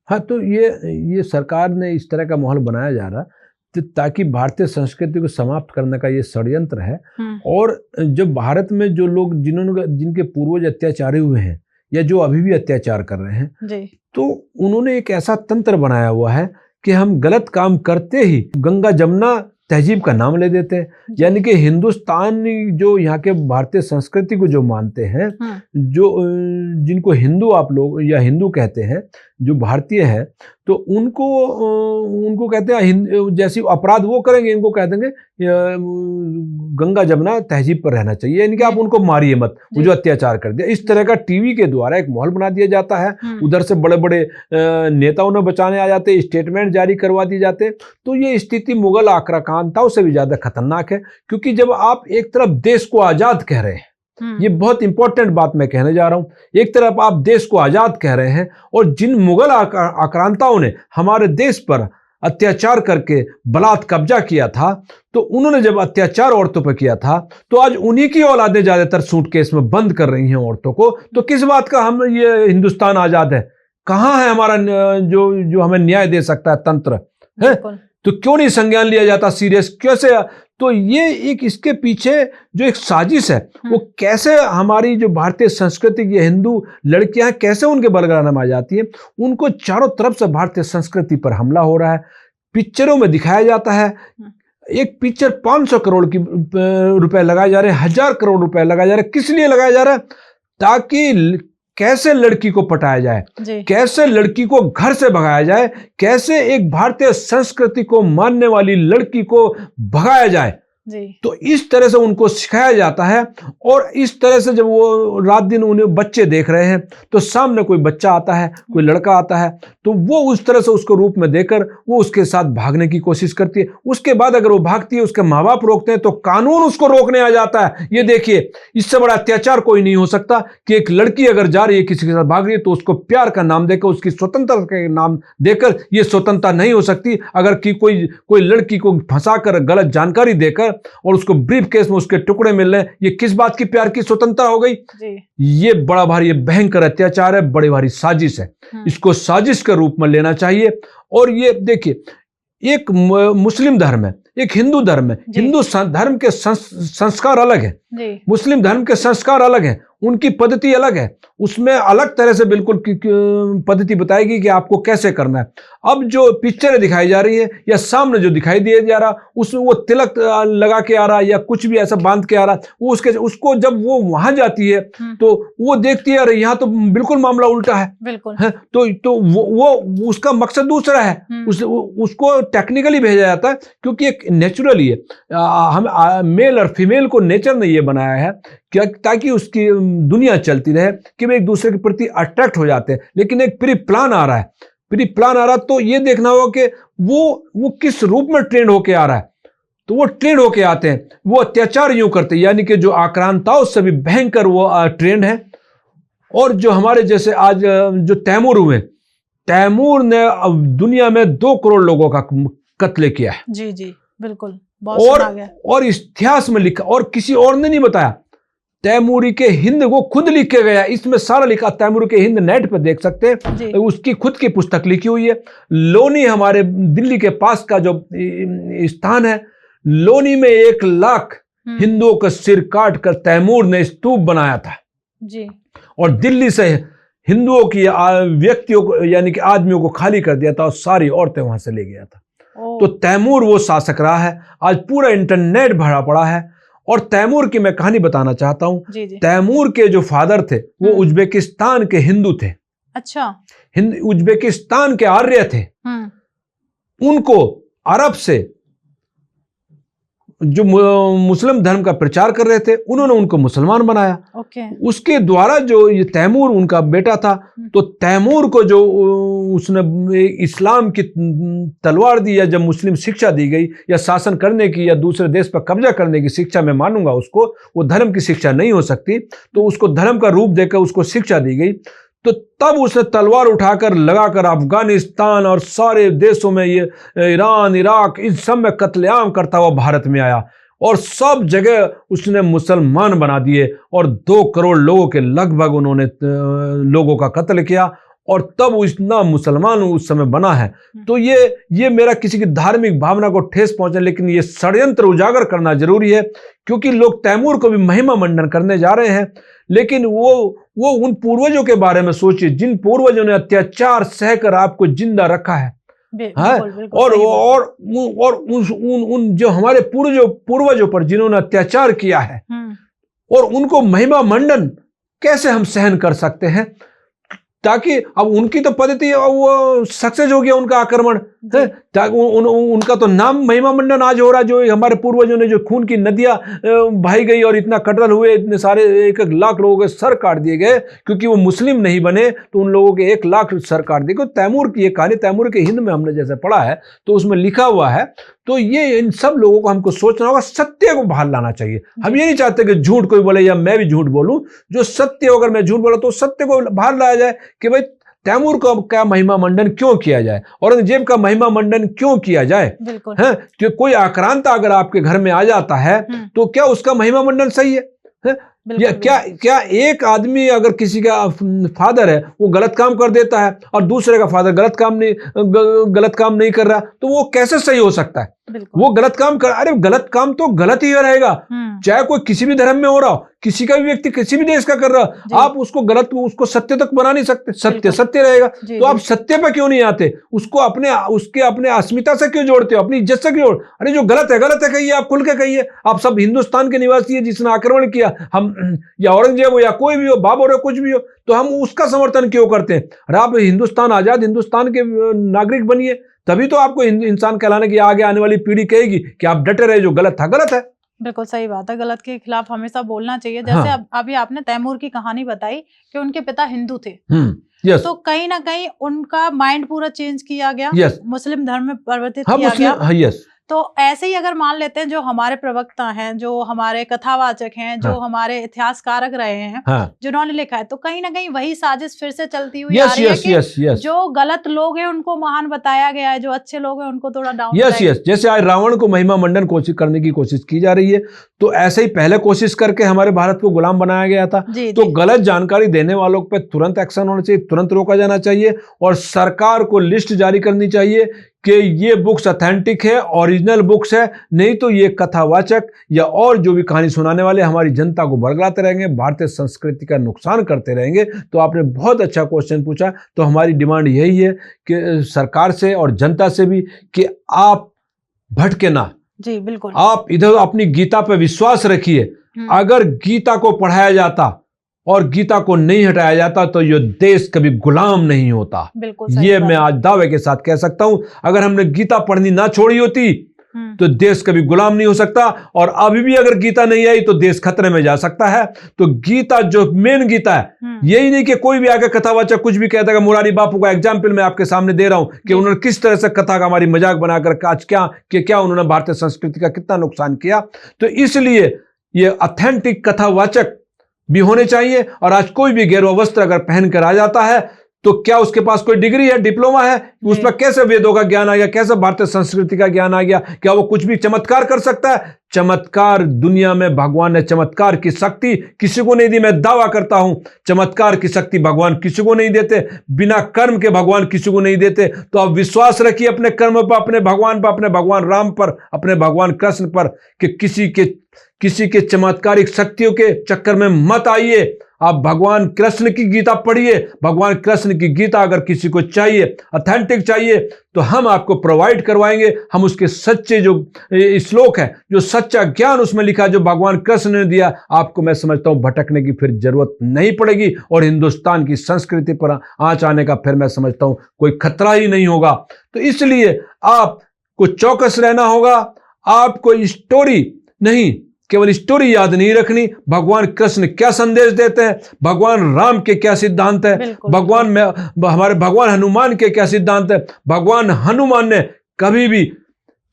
हाँ, तो ये सरकार ने इस तरह का माहौल बनाया जा रहा है ताकि भारतीय संस्कृति को समाप्त करने का ये षड्यंत्र है। और जब भारत में जो लोग जिनके पूर्वज अत्याचारी हुए हैं या जो अभी भी अत्याचार कर रहे हैं जी। तो उन्होंने एक ऐसा तंत्र बनाया हुआ है कि हम गलत काम करते ही गंगा जमुना तहजीब का नाम ले देते हैं। यानी कि हिंदुस्तान जो यहाँ के भारतीय संस्कृति को जो मानते हैं, जिनको हिंदू आप लोग या हिंदू कहते हैं, जो भारतीय है, तो उनको कहते हैं जैसे अपराध वो करेंगे, इनको कह देंगे गंगा जमुना तहजीब पर रहना चाहिए, यानी कि आप उनको मारिए मत, वो जो अत्याचार कर दिया। इस तरह का टीवी के द्वारा एक माहौल बना दिया जाता है। उधर से बड़े बड़े नेताओं ने बचाने आ जाते, स्टेटमेंट जारी करवा दिए जाते। तो ये स्थिति मुगल आक्रांताओं से भी ज्यादा खतरनाक है, क्योंकि जब आप एक तरफ देश को आजाद कह रहे हैं, ये बहुत इंपॉर्टेंट बात मैं कहने जा रहा हूं, एक तरफ आप देश को आजाद कह रहे हैं, और जिन मुगल आक्रांताओं ने हमारे देश पर अत्याचार करके बलात् कब्जा किया था, तो उन्होंने जब अत्याचार औरतों पर किया था, तो आज उन्हीं की औलादें ज्यादातर सूटकेस में बंद कर रही हैं औरतों को। तो किस बात का हम ये हिंदुस्तान आजाद है? कहां है हमारा जो हमें न्याय दे सकता है तंत्र है? तो क्यों नहीं संज्ञान लिया जाता सीरियस? कैसे? तो ये एक इसके पीछे जो एक साजिश है वो कैसे हमारी जो भारतीय संस्कृति की हिंदू लड़कियां हैं कैसे उनके बलगराना में आ जाती है, उनको चारों तरफ से भारतीय संस्कृति पर हमला हो रहा है। पिक्चरों में दिखाया जाता है, एक पिक्चर 500 करोड़ की रुपए लगाए जा रहे हैं, 1000 करोड़ रुपए लगाए जा रहे हैं। किस लिए लगाया जा रहा है? ताकि कैसे लड़की को पटाया जाए, कैसे लड़की को घर से भगाया जाए, कैसे एक भारतीय संस्कृति को मानने वाली लड़की को भगाया जाए। तो इस तरह से उनको सिखाया जाता है। और इस तरह से जब वो रात दिन उन्हें बच्चे देख रहे हैं तो सामने कोई बच्चा आता है, कोई लड़का आता है, तो वो उस तरह से उसको रूप में देकर वो उसके साथ भागने की कोशिश करती है। उसके बाद अगर वो भागती है, उसके माँ बाप रोकते हैं तो कानून उसको रोकने आ जाता है। ये देखिए, इससे बड़ा अत्याचार कोई नहीं हो सकता कि एक लड़की अगर जा रही है किसी के साथ भाग रही है तो उसको प्यार का नाम देकर, उसकी स्वतंत्रता के नाम देकर ये स्वतंत्रता नहीं हो सकती। अगर कि कोई लड़की को फंसाकर गलत जानकारी देकर और उसको ब्रीफ केस में उसके टुकड़े मिल रहे हैं, ये किस बात की प्यार की स्वतंत्रता हो गई? ये बड़ा भारी, ये भयंकर अत्याचार है, बड़ी भारी साजिश है। इसको साजिश के रूप में लेना चाहिए। और ये देखिए, एक मुस्लिम धर्म है, एक हिंदू धर्म है। हिंदू धर्म के संस्कार अलग है, मुस्लिम धर्म के संस्कार अलग हैं, उनकी पद्धति अलग है। उसमें अलग तरह से बिल्कुल पद्धति बताएगी कि आपको कैसे करना है। अब जो पिक्चरें दिखाई जा रही है या सामने जो दिखाई दिया जा रहा, उसमें वो तिलक लगा के आ रहा या कुछ भी ऐसा बांध के आ रहा, वो उसको जब वो वहां जाती है तो वो देखती है, अरे यहाँ तो बिल्कुल मामला उल्टा है, बिल्कुल है। तो वो उसका मकसद दूसरा है। उसको टेक्निकली भेजा जाता है क्योंकि एक नेचुरली है। हम मेल और फीमेल को नेचर ने ये बनाया है क्या, ताकि उसकी दुनिया चलती रहे कि वे एक दूसरे के प्रति अट्रैक्ट हो जाते हैं। लेकिन एक प्री प्लान आ रहा है, तो ये देखना होगा कि वो किस रूप में ट्रेंड होके आ रहा है। तो वो ट्रेंड होके आते हैं, वो अत्याचार यूं करते हैं, यानी कि जो आक्रांताओं से भी भयंकर वो ट्रेंड है। और जो हमारे जैसे आज जो तैमूर हुए, तैमूर ने दुनिया में 2 करोड़ लोगों का कत्ल किया है। जी बिल्कुल, और इतिहास में लिखा, और किसी और ने नहीं बताया। तैमूरी के हिंद वो खुद लिख के गया, इसमें सारा लिखा। तैमूरी के हिंद नेट पर देख सकते हैं, उसकी खुद की पुस्तक लिखी हुई है। लोनी हमारे दिल्ली के पास का जो स्थान है, लोनी में 1 लाख हिंदुओं का सिर काट कर तैमूर ने स्तूप बनाया था जी। और दिल्ली से हिंदुओं की व्यक्तियों को, यानी कि आदमियों को खाली कर दिया था और सारी औरतें वहां से ले गया था। तो तैमूर वो शासक रहा है। आज पूरा इंटरनेट भरा पड़ा है। और तैमूर की मैं कहानी बताना चाहता हूं। तैमूर के जो फादर थे वो उज्बेकिस्तान के हिंदू थे। अच्छा। उज्बेकिस्तान के आर्य थे। उनको अरब से जो मुस्लिम धर्म का प्रचार कर रहे थे, उन्होंने उनको मुसलमान बनाया। उसके द्वारा जो ये तैमूर उनका बेटा था, तो तैमूर को जो उसने इस्लाम की तलवार दी, या जब मुस्लिम शिक्षा दी गई, या शासन करने की या दूसरे देश पर कब्जा करने की शिक्षा मैं मानूंगा उसको, वो धर्म की शिक्षा नहीं हो सकती, तो उसको धर्म का रूप देकर उसको शिक्षा दी गई। तो तब उसने तलवार उठाकर लगाकर अफगानिस्तान और सारे देशों में, ये ईरान, इराक, इन सब में कत्लेआम करता हुआ भारत में आया। और सब जगह उसने मुसलमान बना दिए और 2 करोड़ लोगों के लगभग उन्होंने लोगों का कत्ल किया। और तब इतना मुसलमान उस समय बना है। तो ये मेरा किसी की धार्मिक भावना को ठेस पहुंचे, लेकिन ये षड्यंत्र उजागर करना जरूरी है, क्योंकि लोग तैमूर को भी महिमा मंडन करने जा रहे हैं। लेकिन वो उन पूर्वजों के बारे में सोचिए, जिन पूर्वजों ने अत्याचार सहकर आपको जिंदा रखा है। और उन जो हमारे पूर्वजों पर जिन्होंने अत्याचार किया है, और उनको महिमा मंडन कैसे हम सहन कर सकते हैं? ताकि अब उनकी तो पद्धति वो सक्सेस हो गया, उनका आक्रमण है, ताकि उनका तो नाम महिमा मंडन आज हो रहा, जो हमारे पूर्वजों ने जो खून की नदियां बहाई गई और इतना कत्ल हुए, इतने सारे 1-1 लाख लोगों के सर काट दिए गए क्योंकि वो मुस्लिम नहीं बने, तो उन लोगों के 1 लाख सर काट दिए। तैमूर की ये कहानी तैमूर के हिंद में हमने जैसे पढ़ा है तो उसमें लिखा हुआ है। तो ये इन सब लोगों को हमको सोचना होगा, सत्य को बाहर लाना चाहिए। हम ये नहीं चाहते कि झूठ कोई बोले या मैं भी झूठ बोलूं। जो सत्य हो, अगर मैं झूठ बोला तो सत्य को बाहर लाया जाए कि भाई तैमूर का क्या महिमा मंडन क्यों किया जाए, औरंगजेब का महिमा मंडन क्यों किया जाए, है कि कोई आक्रांता अगर आपके घर में आ जाता है तो क्या उसका महिमा मंडन सही है? या क्या एक आदमी अगर किसी का फादर है वो गलत काम कर देता है और दूसरे का फादर गलत काम नहीं कर रहा, तो वो कैसे सही हो सकता है? वो गलत काम कर, अरे गलत काम तो गलत ही रहेगा, चाहे कोई किसी भी धर्म में हो रहा हो, किसी का भी व्यक्ति किसी भी देश का कर रहा हो, आप उसको गलत, उसको सत्य तक बना नहीं सकते। सत्य सत्य रहेगा। तो आप सत्य पे क्यों नहीं आते? उसको अपने अस्मिता से क्यों जोड़ते हो, अपनी इज्जत से क्यों? अरे जो गलत है कहिए, आप खुल के कहिए। आप सब हिंदुस्तान के निवासी है, जिसने आक्रमण किया, हम या औरंगजेब हो या कोई भी हो, बाबर हो, कुछ भी हो, तो हम उसका समर्थन क्यों करते हैं? अरे आप हिंदुस्तान आजाद हिंदुस्तान के नागरिक बनिए, तभी तो आपको इंसान कहलाने की आगे आने वाली पीढ़ी कहेगी कि आप डटे रहे, जो गलत था गलत है। बिल्कुल सही बात है, गलत के खिलाफ हमेशा बोलना चाहिए। जैसे हाँ। अभी आपने तैमूर की कहानी बताई कि उनके पिता हिंदू थे, यस। तो कहीं ना कहीं उनका माइंड पूरा चेंज किया गया, यस। मुस्लिम धर्म में परिवर्तित हाँ, किया गया। हाँ, यस। तो ऐसे ही अगर मान लेते हैं, जो हमारे प्रवक्ता हैं, जो हमारे कथावाचक हैं, जो हाँ। हमारे इतिहासकारक रहे हैं, हाँ। जिन्होंने लिखा है, तो कहीं ना कहीं वही साजिश फिर से चलती हुई आ रही है कि जो गलत लोग हैं उनको महान बताया गया है, जो अच्छे लोग हैं उनको थोड़ा डाउन। यस। जैसे आज रावण को महिमा मंडन करने की कोशिश की जा रही है, तो ऐसे ही पहले कोशिश करके हमारे भारत को गुलाम बनाया गया था। तो गलत जानकारी देने वालों पे तुरंत एक्शन होना चाहिए, तुरंत रोका जाना चाहिए, और सरकार को लिस्ट जारी करनी चाहिए कि ये बुक्स ऑथेंटिक है, ओरिजिनल बुक्स है, नहीं तो ये कथावाचक या और जो भी कहानी सुनाने वाले हमारी जनता को बरगलाते रहेंगे, भारतीय संस्कृति का नुकसान करते रहेंगे। तो आपने बहुत अच्छा क्वेश्चन पूछा। तो हमारी डिमांड यही है कि सरकार से और जनता से भी कि आप भटके ना। जी बिल्कुल। आप इधर अपनी गीता पे विश्वास रखिए। अगर गीता को पढ़ाया जाता और गीता को नहीं हटाया जाता तो ये देश कभी गुलाम नहीं होता। ये मैं आज दावे के साथ कह सकता हूं। अगर हमने गीता पढ़नी ना छोड़ी होती तो देश कभी गुलाम नहीं हो सकता, और अभी भी अगर गीता नहीं आई तो देश खतरे में जा सकता है। तो गीता जो मेन गीता है, यही नहीं कि कोई भी आगे कथावाचक कुछ भी कहता है। मुरारी बापू का एग्जाम्पल मैं आपके सामने दे रहा हूं कि उन्होंने किस तरह से कथा का हमारी मजाक बनाकर आज क्या उन्होंने भारतीय संस्कृति का कितना नुकसान किया। तो इसलिए ये ऑथेंटिक कथावाचक भी होने चाहिए। और आज कोई भी गेरुआ वस्त्र अगर पहन कर आ जाता है तो क्या उसके पास कोई डिग्री है, डिप्लोमा है? उस पर कैसे वेदों का ज्ञान आ गया, कैसे भारतीय संस्कृति का ज्ञान आ गया? क्या वो कुछ भी चमत्कार कर सकता है? चमत्कार दुनिया में भगवान ने चमत्कार की शक्ति किसी को नहीं दी। मैं दावा करता हूं चमत्कार की शक्ति भगवान किसी को नहीं देते, बिना कर्म के भगवान किसी को नहीं देते। तो आप विश्वास रखिए अपने कर्म पर, अपने भगवान पर, अपने भगवान राम पर, अपने भगवान कृष्ण पर, कि किसी के चमत्कारिक शक्तियों के चक्कर में मत आइए। आप भगवान कृष्ण की गीता पढ़िए। भगवान कृष्ण की गीता अगर किसी को चाहिए, ऑथेंटिक चाहिए, तो हम आपको प्रोवाइड करवाएंगे। हम उसके सच्चे जो श्लोक है, जो सच्चा ज्ञान उसमें लिखा है, जो भगवान कृष्ण ने दिया, आपको मैं समझता हूं भटकने की फिर जरूरत नहीं पड़ेगी, और हिंदुस्तान की संस्कृति पर आंच आने का फिर मैं समझता हूं कोई खतरा ही नहीं होगा। तो इसलिए आपको चौकस रहना होगा। आपको स्टोरी नहीं, केवल स्टोरी याद नहीं रखनी, भगवान कृष्ण क्या संदेश देते हैं, भगवान राम के क्या सिद्धांत है, हमारे भगवान हनुमान के क्या सिद्धांत है। भगवान हनुमान ने कभी भी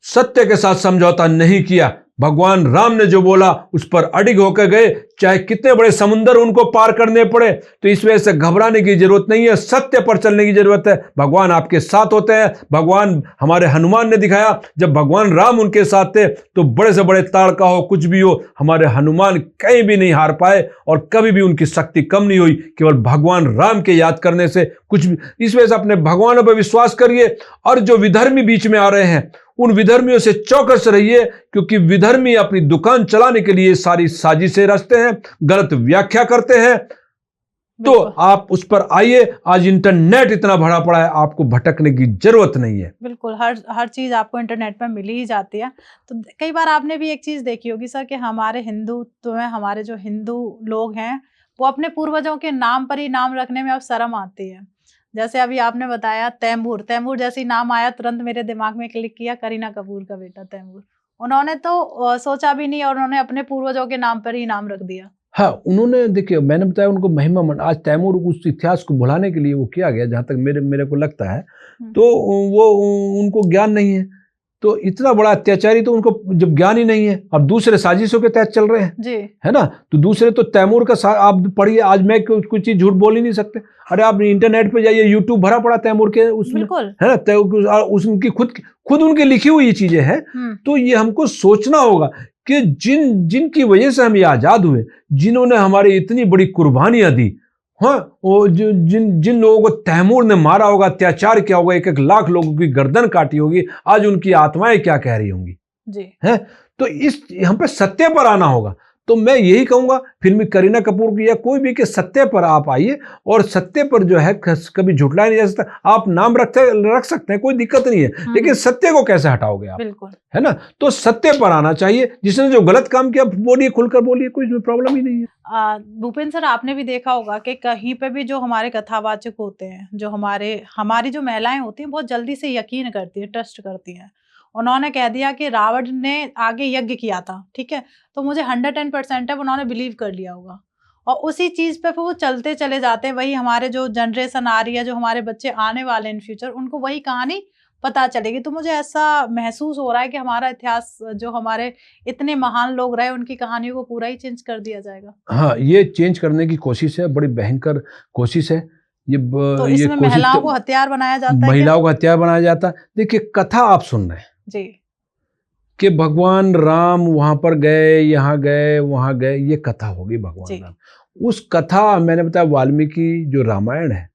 सत्य के साथ समझौता नहीं किया। भगवान राम ने जो बोला उस पर अडिग होकर गए, चाहे कितने बड़े समुंदर उनको पार करने पड़े। तो इस वजह से घबराने की जरूरत नहीं है, सत्य पर चलने की जरूरत है। भगवान आपके साथ होते हैं। भगवान हमारे हनुमान ने दिखाया, जब भगवान राम उनके साथ थे तो बड़े से बड़े ताड़का हो, कुछ भी हो, हमारे हनुमान कहीं भी नहीं हार पाए, और कभी भी उनकी शक्ति कम नहीं हुई, केवल भगवान राम के याद करने से कुछ भी। इस वजह से अपने भगवानों पर विश्वास करिए। और जो विधर्मी बीच में आ रहे हैं, उन विधर्मियों से चौकस रहिए, क्योंकि विधर्मी अपनी दुकान चलाने के लिए सारी साजिशें रचते हैं, गलत व्याख्या करते हैं। तो आप उस पर आइए। आज इंटरनेट इतना भरा पड़ा है, आपको भटकने की जरूरत नहीं है। बिल्कुल, हर चीज आपको इंटरनेट पर मिल ही जाती है। तो कई बार आपने भी एक चीज देखी होगी सर, कि हमारे हिंदुत्व में हमारे जो हिंदू लोग हैं वो अपने पूर्वजों के नाम पर ही नाम रखने में अब शर्म आती है। जैसे अभी आपने बताया तैमूर जैसे नाम आया, तुरंत मेरे दिमाग में क्लिक किया, करीना कपूर का बेटा तैमूर। उन्होंने तो सोचा भी नहीं, और उन्होंने अपने पूर्वजों के नाम पर ही नाम रख दिया। हाँ, उन्होंने, देखिए मैंने बताया उनको महिमा मंडन। आज तैमूर उस इतिहास को भुलाने के लिए वो किया गया, जहां तक मेरे को लगता है। तो वो उनको ज्ञान नहीं है। तो इतना बड़ा अत्याचारी, तो उनको जब ज्ञान ही नहीं है, अब दूसरे साजिशों के तहत चल रहे हैं जी, है ना। तो दूसरे तो तैमूर का आप पढ़िए। आज मैं कुछ चीज झूठ बोल ही नहीं सकते। अरे आप इंटरनेट पे जाइए, यूट्यूब भरा पड़ा तैमूर के उसमें, है ना। उनकी खुद उनकी लिखी हुई चीजें हैं। तो ये हमको सोचना होगा कि जिनकी वजह से हम ये आजाद हुए, जिन्होंने हमारी इतनी बड़ी कुर्बानियां दी, हाँ, वो जिन लोगों को तैमूर ने मारा होगा, अत्याचार किया होगा, 1-1 लाख लोगों की गर्दन काटी होगी, आज उनकी आत्माएं क्या कह रही होंगी जी। है। तो इस हम पे सत्य पर आना होगा। तो मैं यही कहूंगा फिल्मी करीना कपूर की या कोई भी, कि सत्य पर आप आइए, और सत्य पर जो है कभी झुटलाया नहीं जा सकता। आप नाम रख सकते हैं, कोई दिक्कत नहीं है, लेकिन सत्य को कैसे हटाओगे आप, बिल्कुल, है ना। तो सत्य पर आना चाहिए। जिसने जो गलत काम किया बोलिए, खुलकर बोलिए, कोई प्रॉब्लम ही नहीं है। भूपेंद्र सर, आपने भी देखा होगा कि कहीं पे भी जो हमारे कथावाचक होते हैं, जो हमारी जो महिलाएं होती हैं, बहुत जल्दी से यकीन करती है, ट्रस्ट करती हैं। उन्होंने कह दिया कि रावण ने आगे यज्ञ किया था, ठीक है, तो मुझे 110% है, उन्होंने बिलीव कर लिया होगा, और उसी चीज पे फिर वो चलते चले जाते हैं। वही हमारे जो जनरेशन आ रही है, जो हमारे बच्चे आने वाले इन फ्यूचर, उनको वही कहानी पता चलेगी। तो मुझे ऐसा महसूस हो रहा है कि हमारा इतिहास, जो हमारे इतने महान लोग रहे, उनकी कहानियों को पूरा ही चेंज कर दिया जाएगा। हाँ, ये चेंज करने की कोशिश है, बड़ी भयंकर कोशिश है। तो इसमें महिलाओं को हथियार बनाया जाता है, महिलाओं को हथियार बनाया जाता है। देखिए, कथा आप सुन रहे हैं जी, कि भगवान राम वहां पर गए, यहाँ गए, वहां गए, ये कथा होगी भगवान राम। उस कथा, मैंने बताया, वाल्मीकि जो रामायण है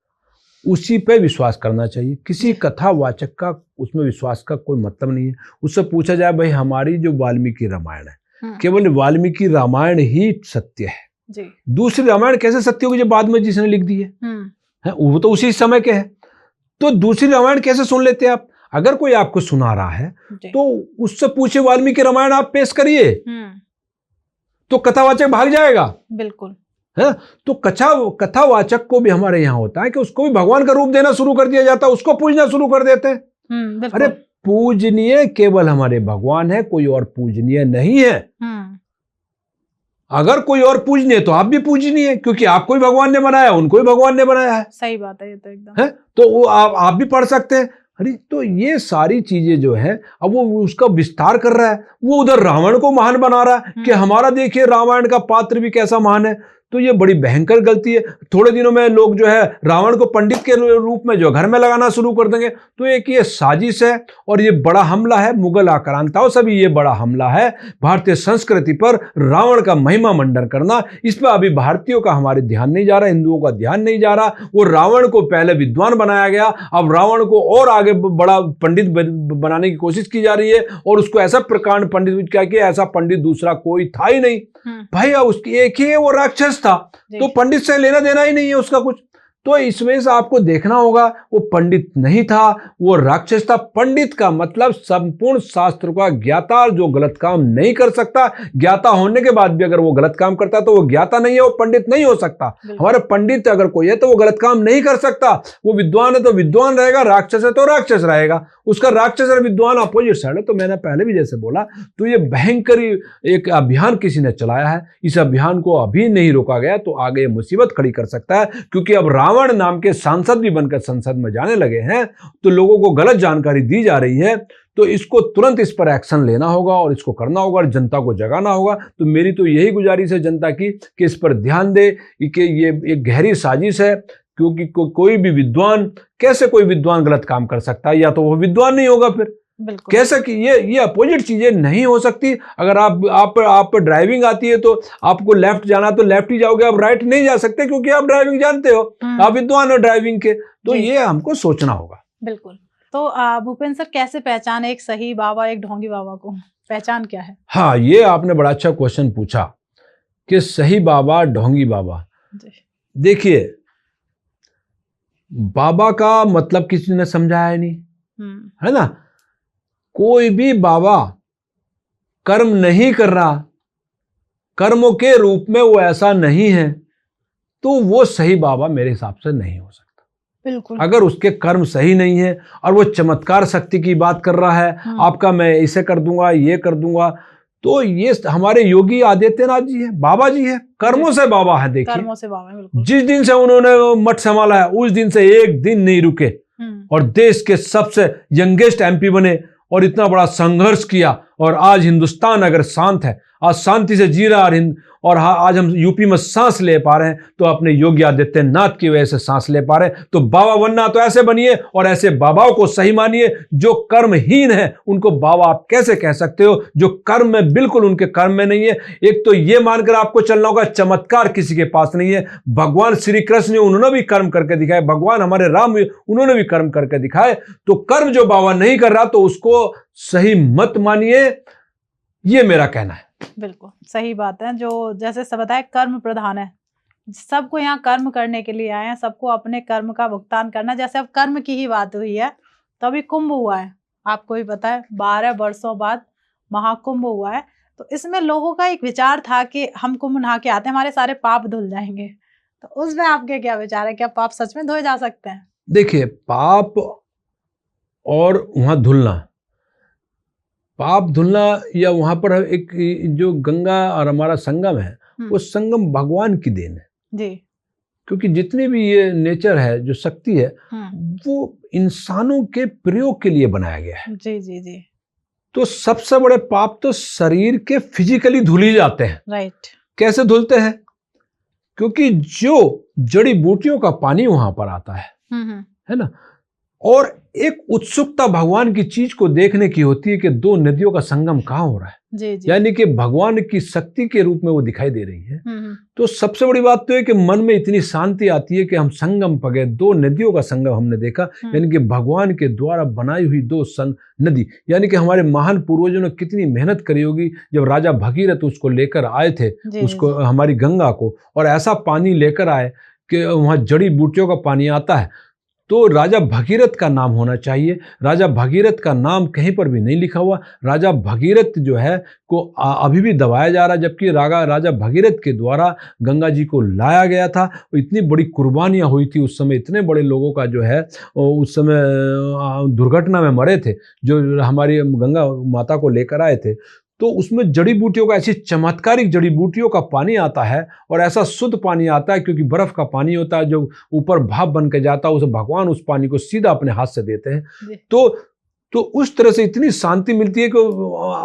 उसी पे विश्वास करना चाहिए। किसी कथावाचक का उसमें विश्वास का कोई मतलब नहीं है। उससे पूछा जाए, भाई हमारी जो वाल्मीकि रामायण है, केवल वाल्मीकि रामायण ही सत्य है जी। दूसरी रामायण कैसे सत्य होगी जब बाद में जिसने लिख दी है, वो तो उसी समय के है। तो दूसरी रामायण कैसे सुन लेते हैं आप? अगर कोई आपको सुना रहा है तो उससे पूछे, वाल्मीकि रामायण आप पेश करिए, तो कथावाचक भाग जाएगा। बिल्कुल है। तो कथावाचक को भी हमारे यहाँ होता है कि उसको भी भगवान का रूप देना शुरू कर दिया जाता है, उसको पूजना शुरू कर देते हैं। अरे पूजनीय केवल हमारे भगवान है, कोई और पूजनीय नहीं है। अगर कोई और पूजनीय तो आप भी पूजनीय है, क्योंकि आपको भी भगवान ने बनाया, उनको भी भगवान ने बनाया है। सही बात है, ये तो एकदम है। तो वो आप भी पढ़ सकते हैं। अरे तो ये सारी चीजें जो है, अब वो उसका विस्तार कर रहा है, वो उधर रावण को महान बना रहा है कि हमारा देखिए रामायण का पात्र भी कैसा महान है। तो ये बड़ी भयंकर गलती है। थोड़े दिनों में लोग जो है रावण को पंडित के रूप में जो घर में लगाना शुरू कर देंगे। तो एक ये साजिश है और ये बड़ा हमला है, मुगल आक्रांताओं से भी ये बड़ा हमला है भारतीय संस्कृति पर। रावण का महिमा मंडन करना, इस पर अभी भारतीयों का हमारे ध्यान नहीं जा रहा, हिंदुओं का ध्यान नहीं जा रहा। वो रावण को पहले विद्वान बनाया गया, अब रावण को और आगे बड़ा पंडित बनाने की कोशिश की जा रही है, और उसको ऐसा प्रकांड पंडित क्या किया, ऐसा पंडित दूसरा कोई था ही नहीं भाई। उसकी एक ही है, वो राक्षस था, तो पंडित से लेना देना ही नहीं है उसका कुछ। तो इसमें से आपको देखना होगा, वो पंडित नहीं था, वो राक्षस था। पंडित का मतलब संपूर्ण शास्त्र का ज्ञाता, जो गलत काम नहीं कर सकता। ज्ञाता होने के बाद भी अगर वो गलत काम करता तो वो ज्ञाता नहीं है, वो पंडित नहीं हो सकता। हमारे पंडित अगर कोई है तो वो गलत काम नहीं कर सकता। वो विद्वान है तो विद्वान रहेगा, राक्षस है तो राक्षस रहेगा। उसका राक्षस और विद्वान अपोजिट साइड है। तो मैंने पहले भी जैसे बोला, तो ये भयंकर एक अभियान किसी ने चलाया है। इस अभियान को अभी नहीं रोका गया तो आगे मुसीबत खड़ी कर सकता है, क्योंकि अब रावण नाम के सांसद भी बनकर संसद में जाने लगे हैं। तो लोगों को गलत जानकारी दी जा रही है, तो इसको तुरंत इस पर एक्शन लेना होगा और इसको करना होगा और जनता को जगाना होगा। तो मेरी तो यही गुजारिश है जनता की कि इस पर ध्यान दे कि ये एक गहरी साजिश है। क्योंकि कोई भी विद्वान, कैसे कोई विद्वान गलत काम कर सकता है? या तो वो विद्वान नहीं होगा फिर, कैसे कि ये अपोजिट चीजें नहीं हो सकती। अगर आप ड्राइविंग आती है तो आपको लेफ्ट जाना तो लेफ्ट ही जाओगे, आप राइट नहीं जा सकते, क्योंकि आप ड्राइविंग जानते हो, आप विद्वान हो ड्राइविंग के। तो ये हमको सोचना होगा। बिल्कुल। तो भूपेंद्र सर, कैसे पहचाने एक सही बाबा, एक ढोंगी बाबा को? पहचान क्या है? हाँ, ये आपने बड़ा अच्छा क्वेश्चन पूछा कि सही बाबा, ढोंगी बाबा। देखिए, बाबा का मतलब किसी ने समझाया नहीं, है ना। कोई भी बाबा कर्म नहीं कर रहा, कर्मों के रूप में वो ऐसा नहीं है, तो वो सही बाबा मेरे हिसाब से नहीं हो सकता। बिल्कुल। अगर उसके कर्म सही नहीं है और वो चमत्कार शक्ति की बात कर रहा है, आपका मैं इसे कर दूंगा, ये कर दूंगा, तो ये हमारे योगी आदित्यनाथ जी है, बाबा जी है, कर्मों से बाबा है। देखिए, कर्मों से बाबा है, बिल्कुल। जिस दिन से उन्होंने मठ संभाला है उस दिन से एक दिन नहीं रुके और देश के सबसे यंगेस्ट एमपी बने और इतना बड़ा संघर्ष किया और आज हिंदुस्तान अगर शांत है, आज शांति से जी रहा और आज हम यूपी में सांस ले पा रहे हैं तो अपने योगी आदित्यनाथ की वजह से सांस ले पा रहे हैं। तो बाबा बनना तो ऐसे बनिए और ऐसे बाबाओं को सही मानिए। जो कर्महीन है उनको बाबा आप कैसे कह सकते हो? जो कर्म में बिल्कुल उनके कर्म में नहीं है। एक तो ये मानकर आपको चलना होगा चमत्कार किसी के पास नहीं है। भगवान श्री कृष्ण उन्होंने भी कर्म करके दिखाए, भगवान हमारे राम उन्होंने भी कर्म करके दिखाए। तो कर्म जो बाबा नहीं कर रहा तो उसको सही मत मानिए, ये मेरा कहना है। बिल्कुल सही बात है। जो जैसे सब बताए कर्म प्रधान है, सबको यहाँ कर्म करने के लिए आए हैं, सबको अपने कर्म का भुगतान करना। जैसे अब कर्म की ही बात हुई है तो अभी कुंभ हुआ है, आपको भी पता है 12 वर्षों बाद महाकुंभ हुआ है। तो इसमें लोगों का एक विचार था कि हम कुंभ नहा के आते हैं हमारे सारे पाप धुल जाएंगे। तो उसमें आपके क्या विचार है, क्या पाप सच में धोए जा सकते हैं? देखिए, पाप और वहां धुलना, पाप धुलना या वहां पर एक जो गंगा और हमारा संगम है वो संगम भगवान की देन है जी। क्योंकि जितनी भी ये नेचर है, जो शक्ति है, वो इंसानों के प्रयोग के लिए बनाया गया है। जी जी जी। तो सबसे बड़े पाप तो शरीर के फिजिकली धुल ही जाते हैं। राइट। कैसे धुलते हैं? क्योंकि जो जड़ी बूटियों का पानी वहां पर आता है ना, और एक उत्सुकता भगवान की चीज को देखने की होती है कि दो नदियों का संगम कहाँ हो रहा है। जी जी। यानी कि भगवान की शक्ति के रूप में वो दिखाई दे रही है। तो सबसे बड़ी बात तो है कि मन में इतनी शांति आती है कि हम संगम पर गए, दो नदियों का संगम हमने देखा, यानी कि भगवान के द्वारा बनाई हुई दो नदी। यानी कि हमारे महान पूर्वजों ने कितनी मेहनत करी होगी जब राजा भगीरथ उसको लेकर आए थे, उसको हमारी गंगा को, और ऐसा पानी लेकर आए कि वहां जड़ी बूटियों का पानी आता है। तो राजा भगीरथ का नाम होना चाहिए। राजा भगीरथ का नाम कहीं पर भी नहीं लिखा हुआ। राजा भगीरथ जो है को अभी भी दबाया जा रहा, जबकि राजा भगीरथ के द्वारा गंगा जी को लाया गया था। इतनी बड़ी कुर्बानियां हुई थी उस समय, इतने बड़े लोगों का जो है उस समय दुर्घटना में मरे थे जो हमारी गंगा माता को लेकर आए थे। तो उसमें जड़ी बूटियों का, ऐसी चमत्कारिक जड़ी बूटियों का पानी आता है और ऐसा शुद्ध पानी आता है क्योंकि बर्फ का पानी होता है जो ऊपर भाप बन के जाता है, उसे भगवान उस पानी को सीधा अपने हाथ से देते हैं। तो उस तरह से इतनी शांति मिलती है कि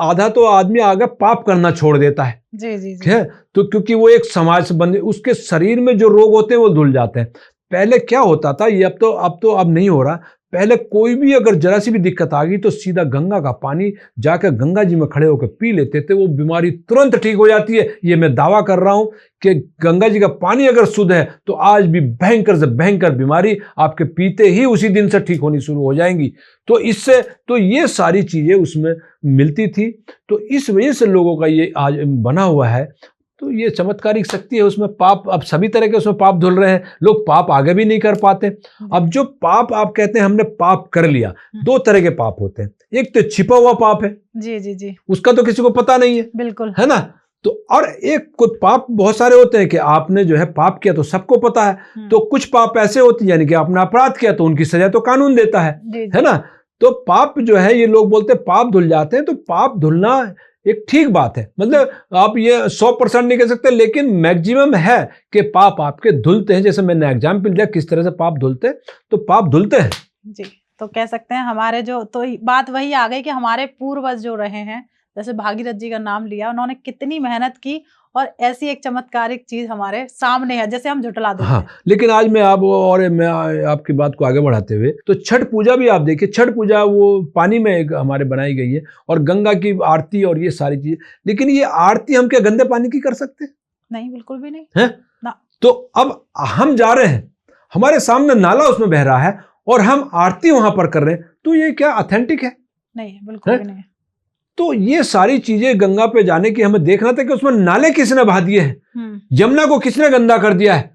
आधा तो आदमी आगे पाप करना छोड़ देता है। जी जी जी। है तो क्योंकि वो एक समाज से बंधे, उसके शरीर में जो रोग होते हैं वो धुल जाते हैं। पहले क्या होता था, ये अब नहीं हो रहा। पहले कोई भी अगर जरा सी भी दिक्कत आ गई तो सीधा गंगा का पानी जाकर गंगा जी में खड़े होकर पी लेते थे, वो बीमारी तुरंत ठीक हो जाती है। ये मैं दावा कर रहा हूं कि गंगा जी का पानी अगर शुद्ध है तो आज भी भयंकर से भयंकर बीमारी आपके पीते ही उसी दिन से ठीक होनी शुरू हो जाएंगी। तो इससे तो ये सारी चीजें उसमें मिलती थी। तो इस वजह से लोगों का ये आज बना हुआ है। तो ये चमत्कारिक शक्ति है उसमें। पाप, अब सभी तरह के उसमें पाप धुल रहे हैं, लोग पाप आगे भी नहीं कर पाते। अब जो पाप आप कहते हैं हमने पाप कर लिया, दो तरह के पाप होते हैं। एक तो छिपा हुआ पाप है, जी जी जी, उसका तो किसी को पता नहीं है, बिल्कुल, है ना। तो और एक कुछ पाप बहुत सारे होते हैं कि आपने जो है पाप किया तो सबको पता है। तो कुछ पाप ऐसे होते हैं यानी कि आपने अपराध किया तो उनकी सजा तो कानून देता है ना। तो पाप जो है, ये लोग बोलते हैं पाप धुल जाते हैं, तो पाप धुलना एक ठीक बात है। मतलब आप ये 100% नहीं कह सकते, लेकिन मैक्सिमम है कि पाप आपके धुलते हैं। जैसे मैंने एग्जाम्पल दिया किस तरह से पाप धुलते हैं, तो पाप धुलते हैं जी। तो कह सकते हैं हमारे जो, तो बात वही आ गई कि हमारे पूर्वज जो रहे हैं, जैसे भागीरथ जी का नाम लिया, उन्होंने कितनी मेहनत की और ऐसी एक चमत्कारिक चीज हमारे सामने है, जैसे हम झुटला देते हैं। हाँ, लेकिन आज मैं आपकी बात को आगे बढ़ाते हुए, तो छठ पूजा भी आप देखिए, छठ पूजा वो पानी में हमारे बनाई गई है और गंगा की आरती और ये सारी चीजें। लेकिन ये आरती हम क्या गंदे पानी की कर सकते? नहीं, बिल्कुल भी नहीं है ना। तो अब हम जा रहे हैं, हमारे सामने नाला उसमें बह रहा है और हम आरती वहां पर कर रहे हैं, तो ये क्या ऑथेंटिक है? नहीं, बिल्कुल भी नहीं। तो ये सारी चीजें गंगा पे जाने की हमें देखना था कि उसमें नाले किसने बहा दिए हैं, यमुना को किसने गंदा कर दिया है।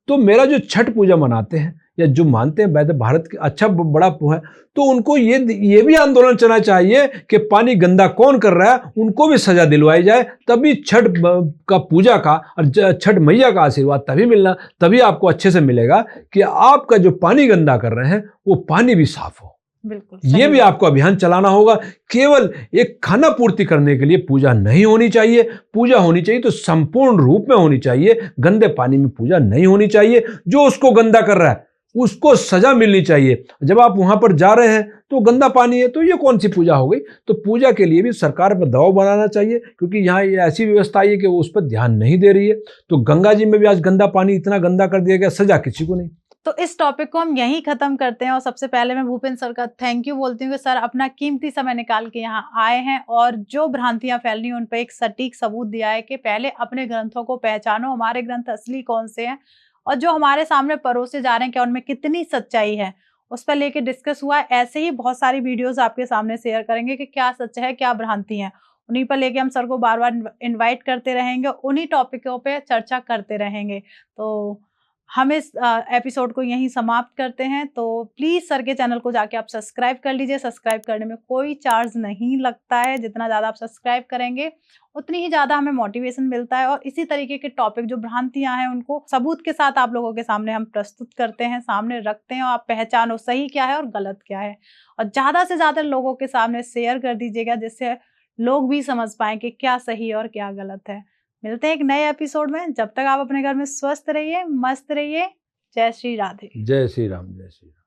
तो मेरा जो छठ पूजा मनाते हैं या जो मानते हैं वैसे भारत के अच्छा बड़ा है, तो उनको ये भी आंदोलन चलना चाहिए कि पानी गंदा कौन कर रहा है, उनको भी सजा दिलवाई जाए। तभी छठ का पूजा का और छठ मैया का आशीर्वाद तभी मिलना, तभी आपको अच्छे से मिलेगा कि आपका जो पानी गंदा कर रहे हैं वो पानी भी साफ हो। बिल्कुल, ये भी आपको अभियान चलाना होगा। केवल एक खाना पूर्ति करने के लिए पूजा नहीं होनी चाहिए। पूजा होनी चाहिए तो संपूर्ण रूप में होनी चाहिए। गंदे पानी में पूजा नहीं होनी चाहिए। जो उसको गंदा कर रहा है उसको सजा मिलनी चाहिए। जब आप वहां पर जा रहे हैं तो गंदा पानी है, तो ये कौन सी पूजा हो गई? तो पूजा के लिए भी सरकार पर दबाव बनाना चाहिए, क्योंकि यहाँ ये ऐसी व्यवस्था आई है कि वो उस पर ध्यान नहीं दे रही है। तो गंगा जी में भी आज गंदा पानी इतना गंदा कर दिया गया, सजा किसी को नहीं। तो इस टॉपिक को हम यहीं खत्म करते हैं और सबसे पहले मैं भूपेंद्र सर का थैंक यू बोलती हूँ कि सर अपना कीमती समय निकाल के यहाँ आए हैं और जो भ्रांतियां फैल रही हैं उन पर एक सटीक सबूत दिया है कि पहले अपने ग्रंथों को पहचानो, हमारे ग्रंथ असली कौन से हैं और जो हमारे सामने परोसे जा रहे हैं क्या उनमें कितनी सच्चाई है, उस पर लेके डिस्कस हुआ है। ऐसे ही बहुत सारी वीडियोज आपके सामने शेयर करेंगे कि क्या सच है क्या भ्रांति है, उन्हीं पर लेके हम सर को बार बार इन्वाइट करते रहेंगे, उन्हीं टॉपिकों पे चर्चा करते रहेंगे। तो हम इस एपिसोड को यहीं समाप्त करते हैं। तो प्लीज़ सर के चैनल को जाके आप सब्सक्राइब कर लीजिए। सब्सक्राइब करने में कोई चार्ज नहीं लगता है, जितना ज़्यादा आप सब्सक्राइब करेंगे उतनी ही ज़्यादा हमें मोटिवेशन मिलता है और इसी तरीके के टॉपिक जो भ्रांतियां हैं उनको सबूत के साथ आप लोगों के सामने हम प्रस्तुत करते हैं, सामने रखते हैं और आप पहचानो सही क्या है और गलत क्या है। और ज़्यादा से ज़्यादा लोगों के सामने शेयर कर दीजिएगा जिससे लोग भी समझ पाएँ कि क्या सही और क्या गलत है। मिलते हैं एक नए एपिसोड में। जब तक आप अपने घर में स्वस्थ रहिए, मस्त रहिए। जय श्री राधे। जय श्री राम, जय श्री राम।